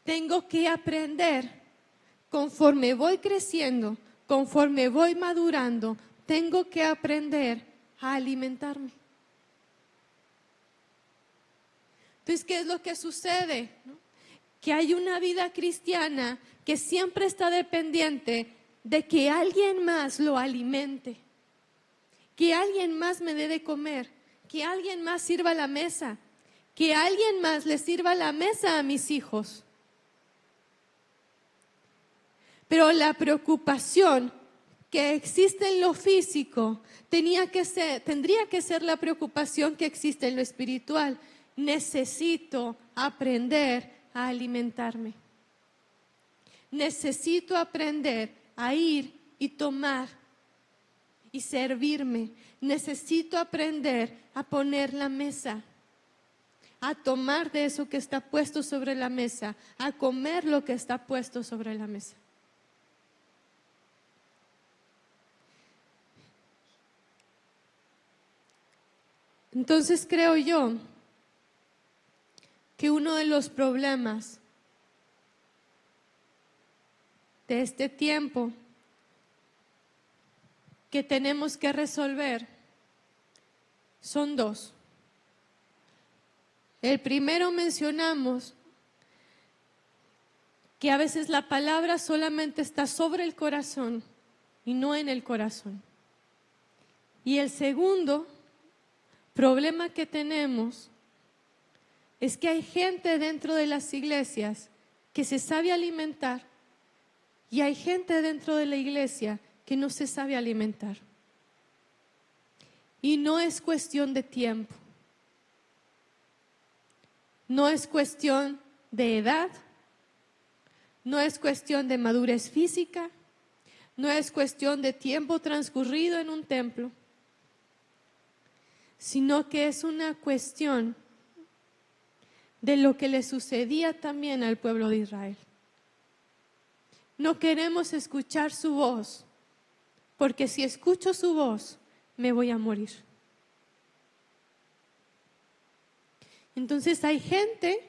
Tengo que aprender conforme voy creciendo, conforme voy madurando, tengo que aprender a alimentarme. Entonces, ¿qué es lo que sucede? ¿No? Que hay una vida cristiana que siempre está dependiente de que alguien más lo alimente, que alguien más me dé de comer, que alguien más sirva la mesa, que alguien más le sirva la mesa a mis hijos. Pero la preocupación que existe en lo físico tendría que ser la preocupación que existe en lo espiritual. Necesito aprender a alimentarme. Necesito aprender a ir y tomar y servirme. Necesito aprender a poner la mesa, a tomar de eso que está puesto sobre la mesa, a comer lo que está puesto sobre la mesa. Entonces creo yo que uno de los problemas de este tiempo que tenemos que resolver son dos. El primero mencionamos que a veces la palabra solamente está sobre el corazón y no en el corazón. Y el segundo problema que tenemos es que hay gente dentro de las iglesias que se sabe alimentar y hay gente dentro de la iglesia que no se sabe alimentar. Y no es cuestión de tiempo, no es cuestión de edad, no es cuestión de madurez física, no es cuestión de tiempo transcurrido en un templo, sino que es una cuestión de lo que le sucedía también al pueblo de Israel. No queremos escuchar su voz, porque si escucho su voz, me voy a morir. Entonces hay gente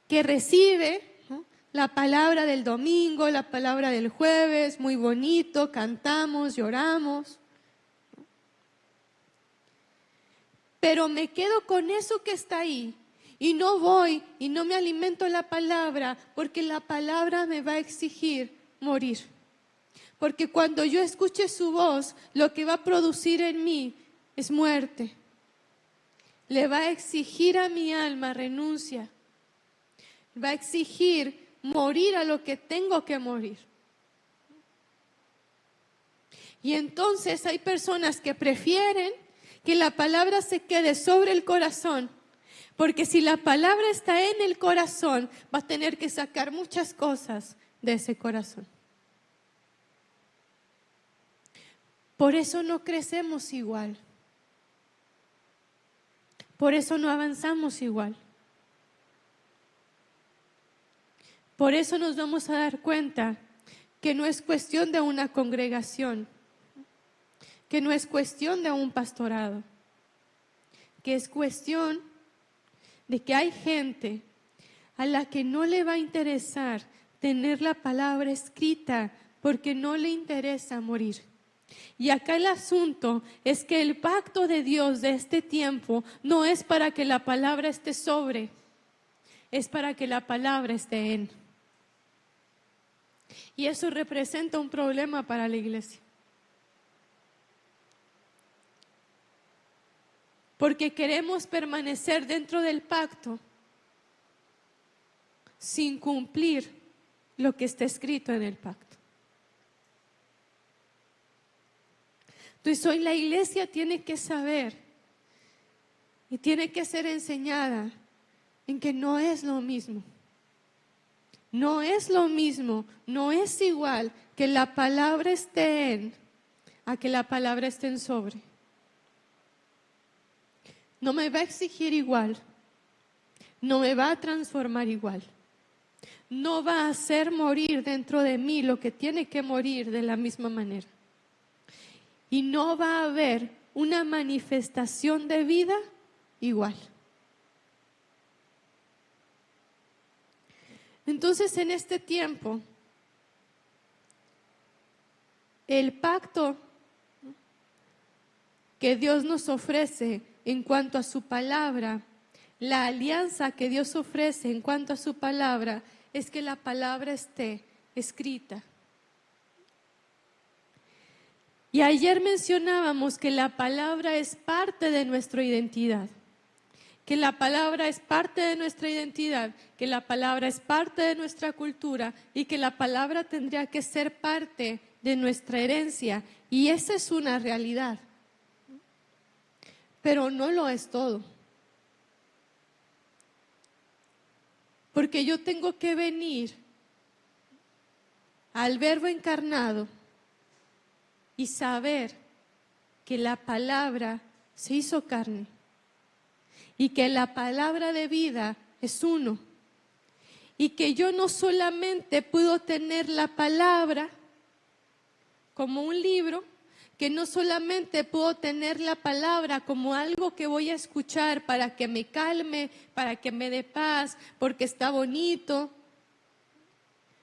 que recibe, ¿no?, la palabra del domingo, la palabra del jueves, muy bonito, cantamos, lloramos. Pero me quedo con eso que está ahí y no voy y no me alimento la palabra porque la palabra me va a exigir morir. Porque cuando yo escuche su voz, lo que va a producir en mí es muerte. Le va a exigir a mi alma renuncia. Va a exigir morir a lo que tengo que morir. Y entonces hay personas que prefieren que la palabra se quede sobre el corazón, porque si la palabra está en el corazón, va a tener que sacar muchas cosas de ese corazón. Por eso no crecemos igual. Por eso no avanzamos igual. Por eso nos vamos a dar cuenta que no es cuestión de una congregación, que no es cuestión de un pastorado, que es cuestión de que hay gente a la que no le va a interesar tener la palabra escrita porque no le interesa morir. Y acá el asunto es que el pacto de Dios de este tiempo no es para que la palabra esté sobre, es para que la palabra esté en. Y eso representa un problema para la iglesia. Porque queremos permanecer dentro del pacto sin cumplir lo que está escrito en el pacto. Entonces hoy la iglesia tiene que saber y tiene que ser enseñada en que no es lo mismo. No es lo mismo, no es igual que la palabra esté en a que la palabra esté en sobre. no me va a exigir igual, no me va a transformar igual, no va a hacer morir dentro de mí lo que tiene que morir de la misma manera. Y no va a haber una manifestación de vida igual. Entonces, en este tiempo, el pacto que Dios nos ofrece en cuanto a su palabra, la alianza que Dios ofrece en cuanto a su palabra, es que la palabra esté escrita. Y ayer mencionábamos que la palabra es parte de nuestra identidad, que la palabra es parte de nuestra identidad, que la palabra es parte de nuestra cultura y que la palabra tendría que ser parte de nuestra herencia. Y esa es una realidad, pero no lo es todo. Porque yo tengo que venir al Verbo encarnado y saber que la palabra se hizo carne y que la palabra de vida es uno y que yo no solamente puedo tener la palabra como un libro, que no solamente puedo tener la palabra como algo que voy a escuchar para que me calme, para que me dé paz, porque está bonito,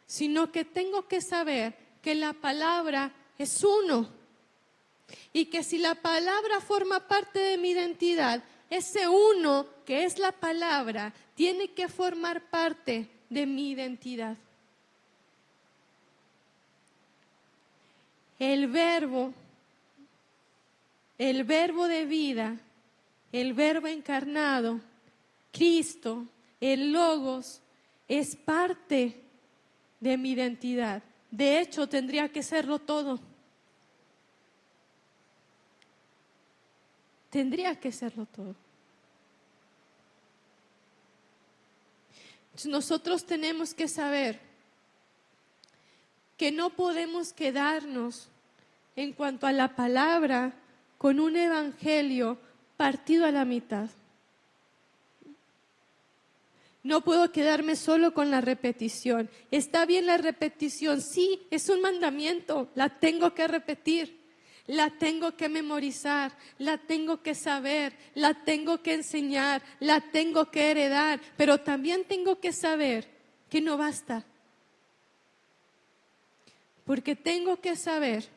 sino que tengo que saber que la palabra es uno y que si la palabra forma parte de mi identidad, ese uno que es la palabra tiene que formar parte de mi identidad. El verbo de vida, el verbo encarnado, Cristo, el Logos, es parte de mi identidad. De hecho, tendría que serlo todo. Tendría que serlo todo. Entonces, nosotros tenemos que saber que no podemos quedarnos en cuanto a la palabra con un evangelio partido a la mitad. No puedo quedarme solo con la repetición. Está bien la repetición, sí, es un mandamiento, la tengo que repetir, la tengo que memorizar, la tengo que saber, la tengo que enseñar, la tengo que heredar, pero también tengo que saber que no basta. Porque tengo que saber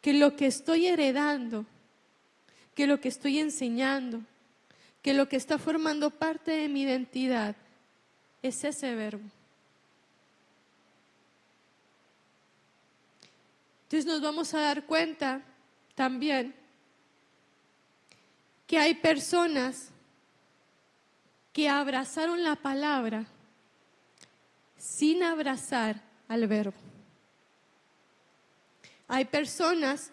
que lo que estoy heredando, que lo que estoy enseñando, que lo que está formando parte de mi identidad es ese verbo. Entonces nos vamos a dar cuenta también que hay personas que abrazaron la palabra sin abrazar al verbo. Hay personas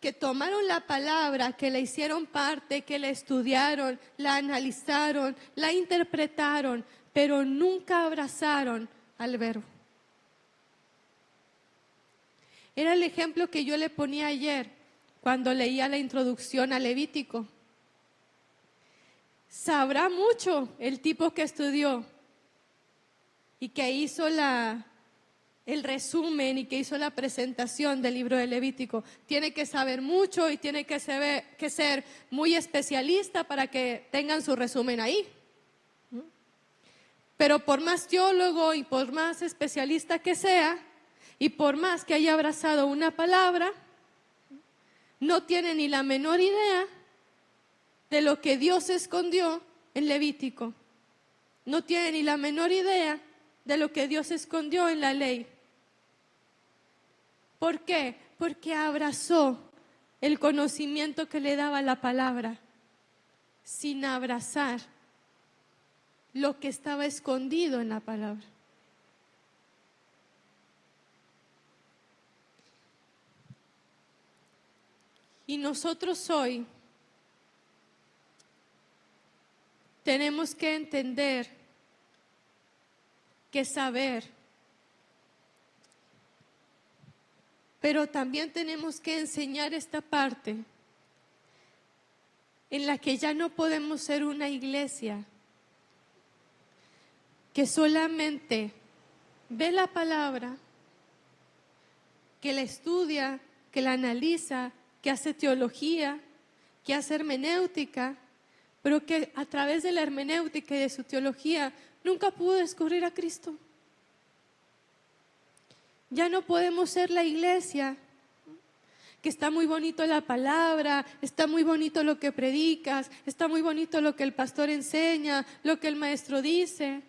que tomaron la palabra, que la hicieron parte, que la estudiaron, la analizaron, la interpretaron, pero nunca abrazaron al verbo. Era el ejemplo que yo le ponía ayer cuando leía la introducción a Levítico. Sabrá mucho el tipo que estudió y que hizo el resumen y que hizo la presentación del libro de Levítico. Tiene que saber mucho y tiene que ser muy especialista para que tengan su resumen ahí. Pero por más teólogo y por más especialista que sea, y por más que haya abrazado una palabra, no tiene ni la menor idea de lo que Dios escondió en Levítico. No tiene ni la menor idea de lo que Dios escondió en la ley. ¿Por qué? Porque abrazó el conocimiento que le daba la palabra, sin abrazar lo que estaba escondido en la palabra. Y nosotros hoy tenemos que entender que saber, pero también tenemos que enseñar esta parte en la que ya no podemos ser una iglesia que solamente ve la palabra, que la estudia, que la analiza, que hace teología, que hace hermenéutica, pero que a través de la hermenéutica y de su teología nunca pudo descubrir a Cristo. Ya no podemos ser la iglesia que está muy bonito la palabra, está muy bonito lo que predicas, está muy bonito lo que el pastor enseña, lo que el maestro dice,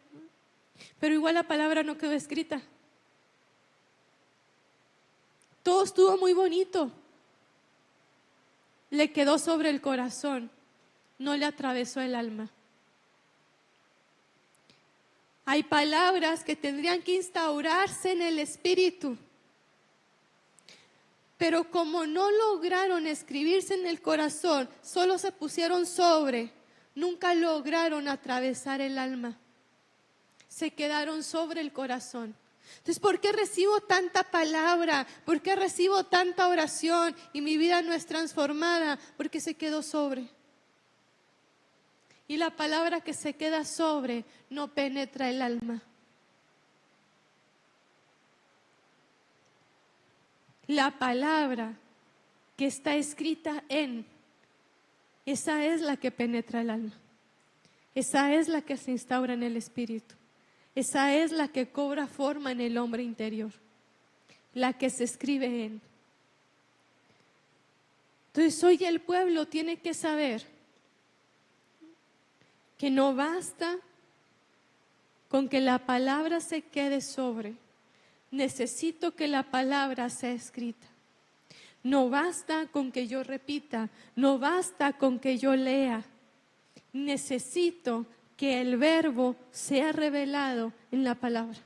pero igual la palabra no quedó escrita. Todo estuvo muy bonito, le quedó sobre el corazón, no le atravesó el alma. Hay palabras que tendrían que instaurarse en el espíritu, pero como no lograron escribirse en el corazón, solo se pusieron sobre, nunca lograron atravesar el alma. Se quedaron sobre el corazón. Entonces, ¿por qué recibo tanta palabra? ¿Por qué recibo tanta oración y mi vida no es transformada? Porque se quedó sobre. Y la palabra que se queda sobre no penetra el alma. La palabra que está escrita en, esa es la que penetra el alma. Esa es la que se instaura en el espíritu. Esa es la que cobra forma en el hombre interior. La que se escribe en. Entonces hoy el pueblo tiene que saber que no basta con que la palabra se quede sobre. Necesito que la palabra sea escrita. No basta con que yo repita, no basta con que yo lea. Necesito que el verbo sea revelado en la palabra.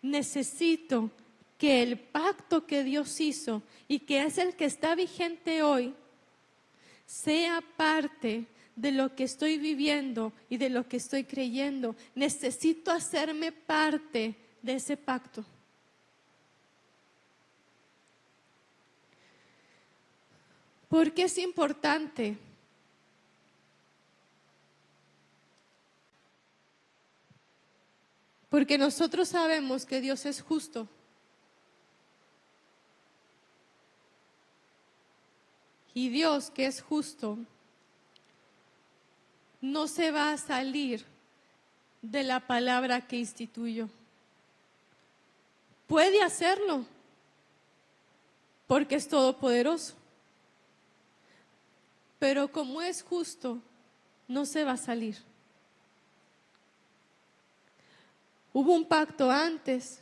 Necesito que el pacto que Dios hizo y que es el que está vigente hoy sea parte de lo que estoy viviendo y de lo que estoy creyendo. Necesito hacerme parte de ese pacto. ¿Por qué es importante? Porque nosotros sabemos que Dios es justo. Y Dios, que es justo, no se va a salir de la palabra que instituyó. Puede hacerlo, porque es todopoderoso. Pero como es justo, no se va a salir. Hubo un pacto antes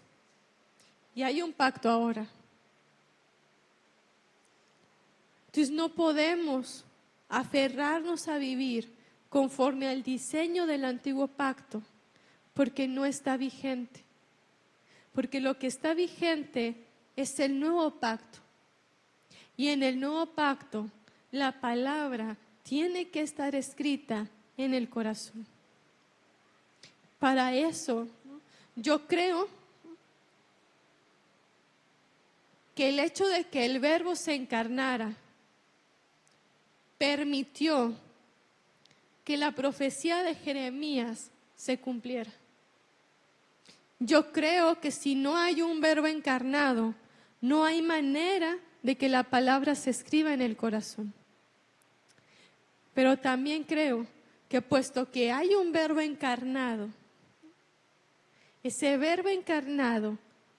y hay un pacto ahora. Entonces no podemos aferrarnos a vivir conforme al diseño del antiguo pacto, porque no está vigente. Porque lo que está vigente es el nuevo pacto. Y en el nuevo pacto, la palabra tiene que estar escrita en el corazón. Para eso, yo creo que el hecho de que el Verbo se encarnara permitió que la profecía de Jeremías se cumpliera. Yo creo que si no hay un Verbo encarnado, no hay manera de que la palabra se escriba en el corazón. Pero también creo que puesto que hay un Verbo encarnado, ese Verbo encarnado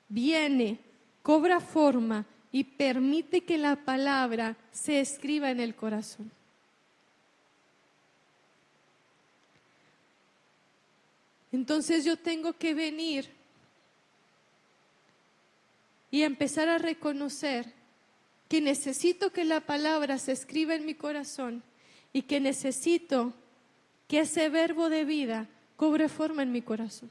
viene, cobra forma y permite que la palabra se escriba en el corazón. Entonces yo tengo que venir y empezar a reconocer que necesito que la palabra se escriba en mi corazón y que necesito que ese verbo de vida cobre forma en mi corazón.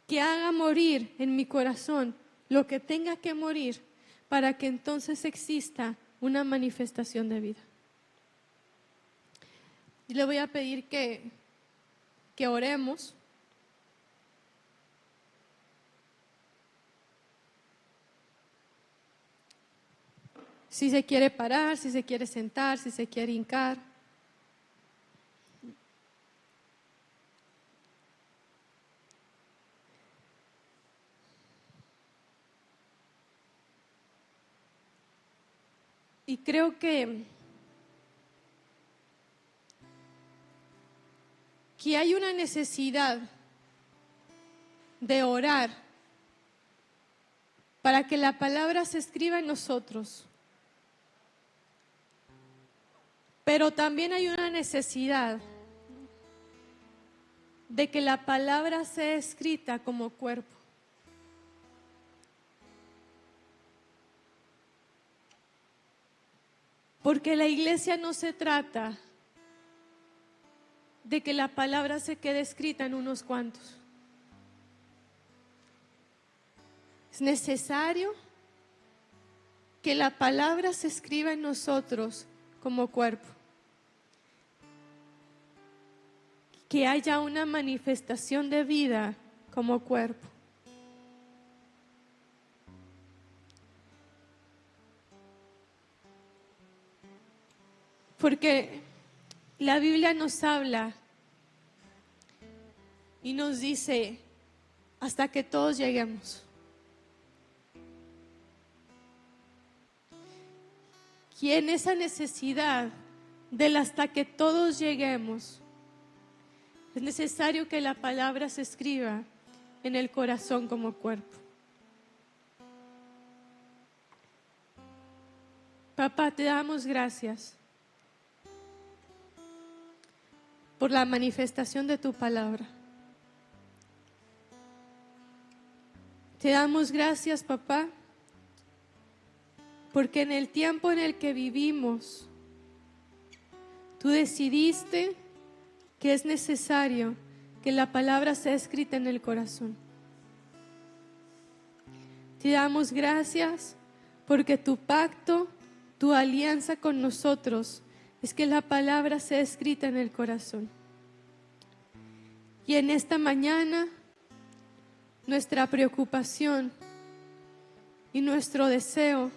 Que haga morir en mi corazón lo que tenga que morir para que entonces exista una manifestación de vida. Y le voy a pedir que oremos. Si se quiere parar, si se quiere sentar, si se quiere hincar. Y creo que hay una necesidad de orar para que la palabra se escriba en nosotros. Pero también hay una necesidad de que la palabra sea escrita como cuerpo. Porque la iglesia no se trata de que la palabra se quede escrita en unos cuantos. Es necesario que la palabra se escriba en nosotros como cuerpo. Que haya una manifestación de vida como cuerpo. Porque la Biblia nos habla y nos dice hasta que todos lleguemos. Y en esa necesidad del hasta que todos lleguemos, es necesario que la palabra se escriba en el corazón como cuerpo. Papá, te damos gracias por la manifestación de tu palabra. Te damos gracias, papá, porque en el tiempo en el que vivimos, tú decidiste que es necesario que la palabra sea escrita en el corazón. Te damos gracias porque tu pacto, tu alianza con nosotros es que la palabra sea escrita en el corazón. Y en esta mañana, nuestra preocupación y nuestro deseo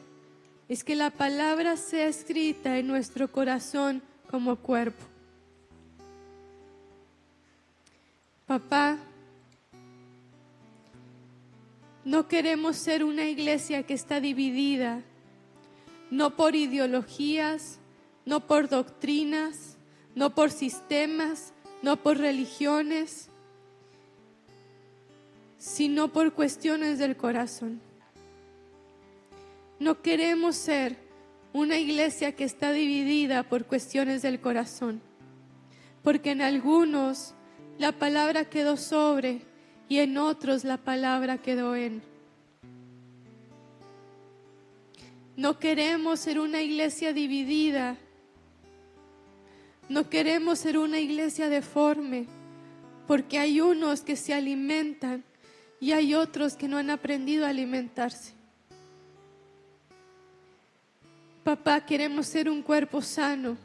es que la palabra sea escrita en nuestro corazón como cuerpo. Papá, no queremos ser una iglesia que está dividida, no por ideologías, no por doctrinas, no por sistemas, no por religiones, sino por cuestiones del corazón. No queremos ser una iglesia que está dividida por cuestiones del corazón, porque en algunos la palabra quedó sobre y en otros la palabra quedó en. No queremos ser una iglesia dividida. No queremos ser una iglesia deforme, porque hay unos que se alimentan y hay otros que no han aprendido a alimentarse. Papá, queremos ser un cuerpo sano,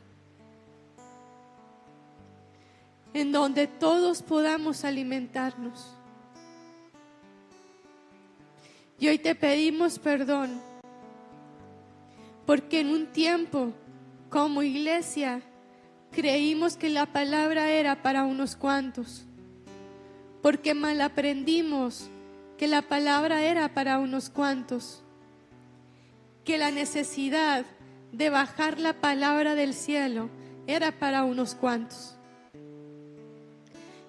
en donde todos podamos alimentarnos. Y hoy te pedimos perdón, porque en un tiempo como iglesia creímos que la palabra era para unos cuantos, porque mal aprendimos que la palabra era para unos cuantos, que la necesidad de bajar la palabra del cielo era para unos cuantos.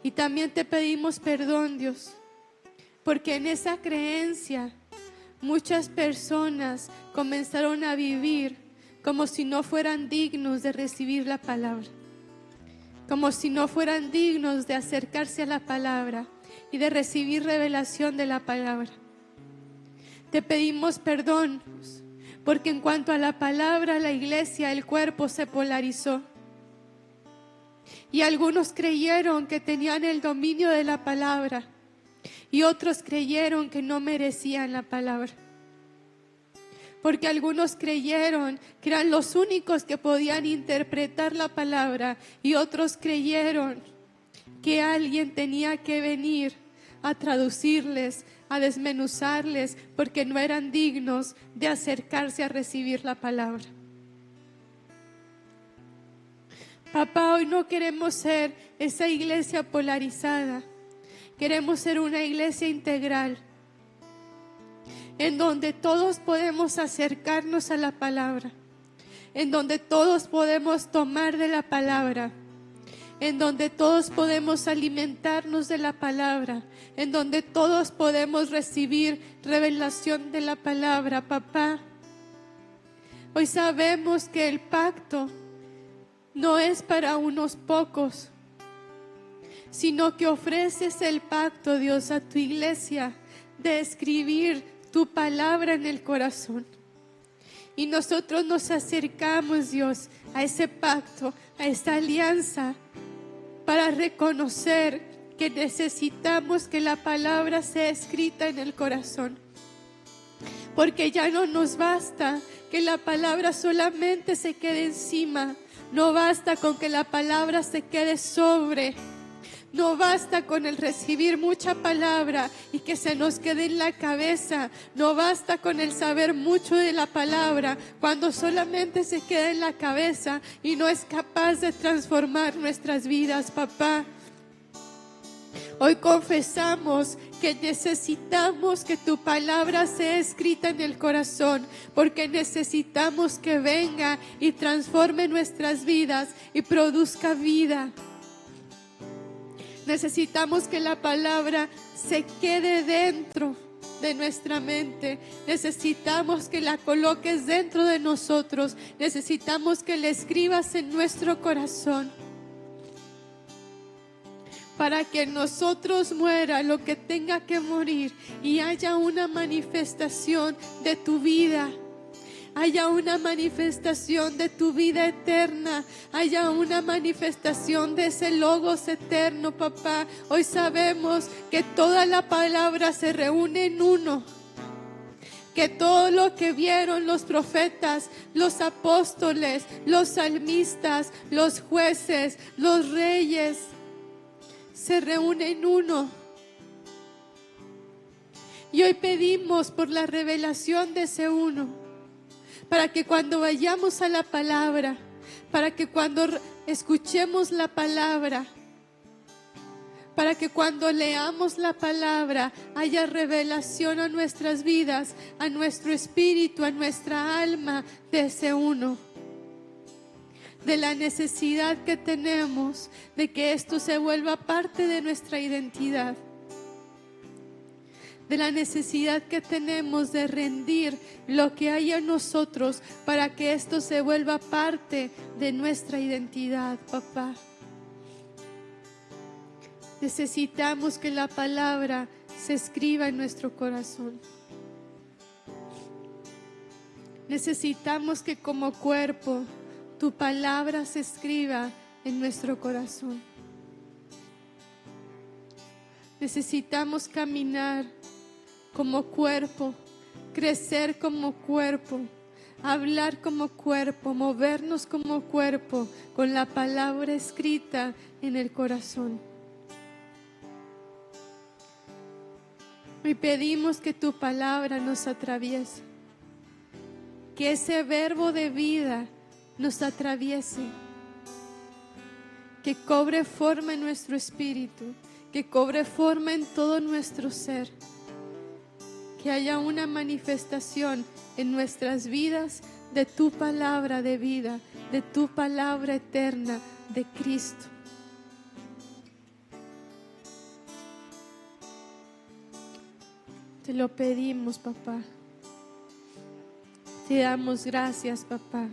Y también te pedimos perdón, Dios, porque en esa creencia muchas personas comenzaron a vivir como si no fueran dignos de recibir la palabra, como si no fueran dignos de acercarse a la palabra y de recibir revelación de la palabra. Te pedimos perdón, porque en cuanto a la palabra, la iglesia, el cuerpo se polarizó. Y algunos creyeron que tenían el dominio de la palabra y otros creyeron que no merecían la palabra. Porque algunos creyeron que eran los únicos que podían interpretar la palabra y otros creyeron que alguien tenía que venir a traducirles, a desmenuzarles porque no eran dignos de acercarse a recibir la palabra. Papá, hoy no queremos ser esa iglesia polarizada. Queremos ser una iglesia integral, en donde todos podemos acercarnos a la palabra, en donde todos podemos tomar de la palabra, en donde todos podemos alimentarnos de la palabra, en donde todos podemos recibir revelación de la palabra. Papá, hoy sabemos que el pacto no es para unos pocos, sino que ofreces el pacto, Dios, a tu iglesia de escribir tu palabra en el corazón. Y nosotros nos acercamos, Dios, a ese pacto, a esta alianza, para reconocer que necesitamos que la palabra sea escrita en el corazón. Porque ya no nos basta que la palabra solamente se quede encima. No basta con que la palabra se quede sobre. No basta con el recibir mucha palabra y que se nos quede en la cabeza. No basta con el saber mucho de la palabra cuando solamente se queda en la cabeza y no es capaz de transformar nuestras vidas, papá. Hoy confesamos que necesitamos que tu palabra sea escrita en el corazón, porque necesitamos que venga y transforme nuestras vidas y produzca vida. Necesitamos que la palabra se quede dentro de nuestra mente. Necesitamos que la coloques dentro de nosotros. Necesitamos que la escribas en nuestro corazón, para que en nosotros muera lo que tenga que morir y haya una manifestación de tu vida. Haya una manifestación de tu vida eterna. Haya una manifestación de ese logos eterno, papá. Hoy sabemos que toda la palabra se reúne en uno. Que todo lo que vieron los profetas, los apóstoles, los salmistas, los jueces, los reyes, se reúne en uno. Y hoy pedimos por la revelación de ese uno, para que cuando vayamos a la palabra, para que cuando escuchemos la palabra, para que cuando leamos la palabra haya revelación a nuestras vidas, a nuestro espíritu, a nuestra alma de ese uno. De la necesidad que tenemos de que esto se vuelva parte de nuestra identidad. De la necesidad que tenemos de rendir lo que hay en nosotros para que esto se vuelva parte de nuestra identidad, papá. Necesitamos que la palabra se escriba en nuestro corazón. Necesitamos que como cuerpo tu palabra se escriba en nuestro corazón. Necesitamos caminar como cuerpo, crecer como cuerpo, hablar como cuerpo, movernos como cuerpo, con la palabra escrita en el corazón. Hoy pedimos que tu palabra nos atraviese, que ese verbo de vida nos atraviese, que cobre forma en nuestro espíritu, que cobre forma en todo nuestro ser, que haya una manifestación en nuestras vidas de tu palabra de vida, de tu palabra eterna de Cristo. Te lo pedimos, papá. Te damos gracias, papá.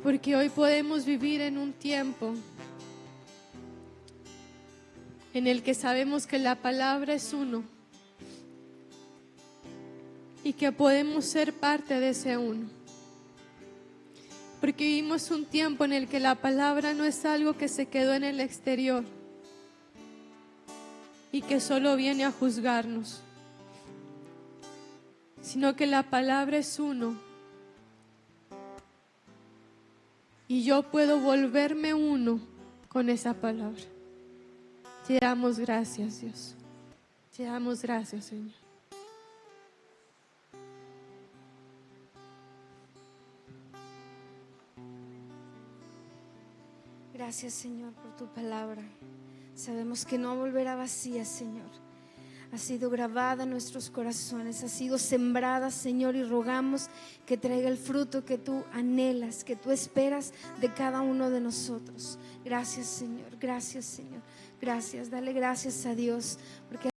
Porque hoy podemos vivir en un tiempo en el que sabemos que la palabra es uno y que podemos ser parte de ese uno. Porque vivimos un tiempo en el que la palabra no es algo que se quedó en el exterior y que solo viene a juzgarnos, sino que la palabra es uno. Y yo puedo volverme uno con esa palabra. Te damos gracias, Dios. Te damos gracias, Señor. Gracias, Señor, por tu palabra. Sabemos que no volverá vacía, Señor. Ha sido grabada en nuestros corazones, ha sido sembrada, Señor, y rogamos que traiga el fruto que tú anhelas, que tú esperas de cada uno de nosotros. Gracias, Señor, gracias, Señor, gracias. Dale gracias a Dios, porque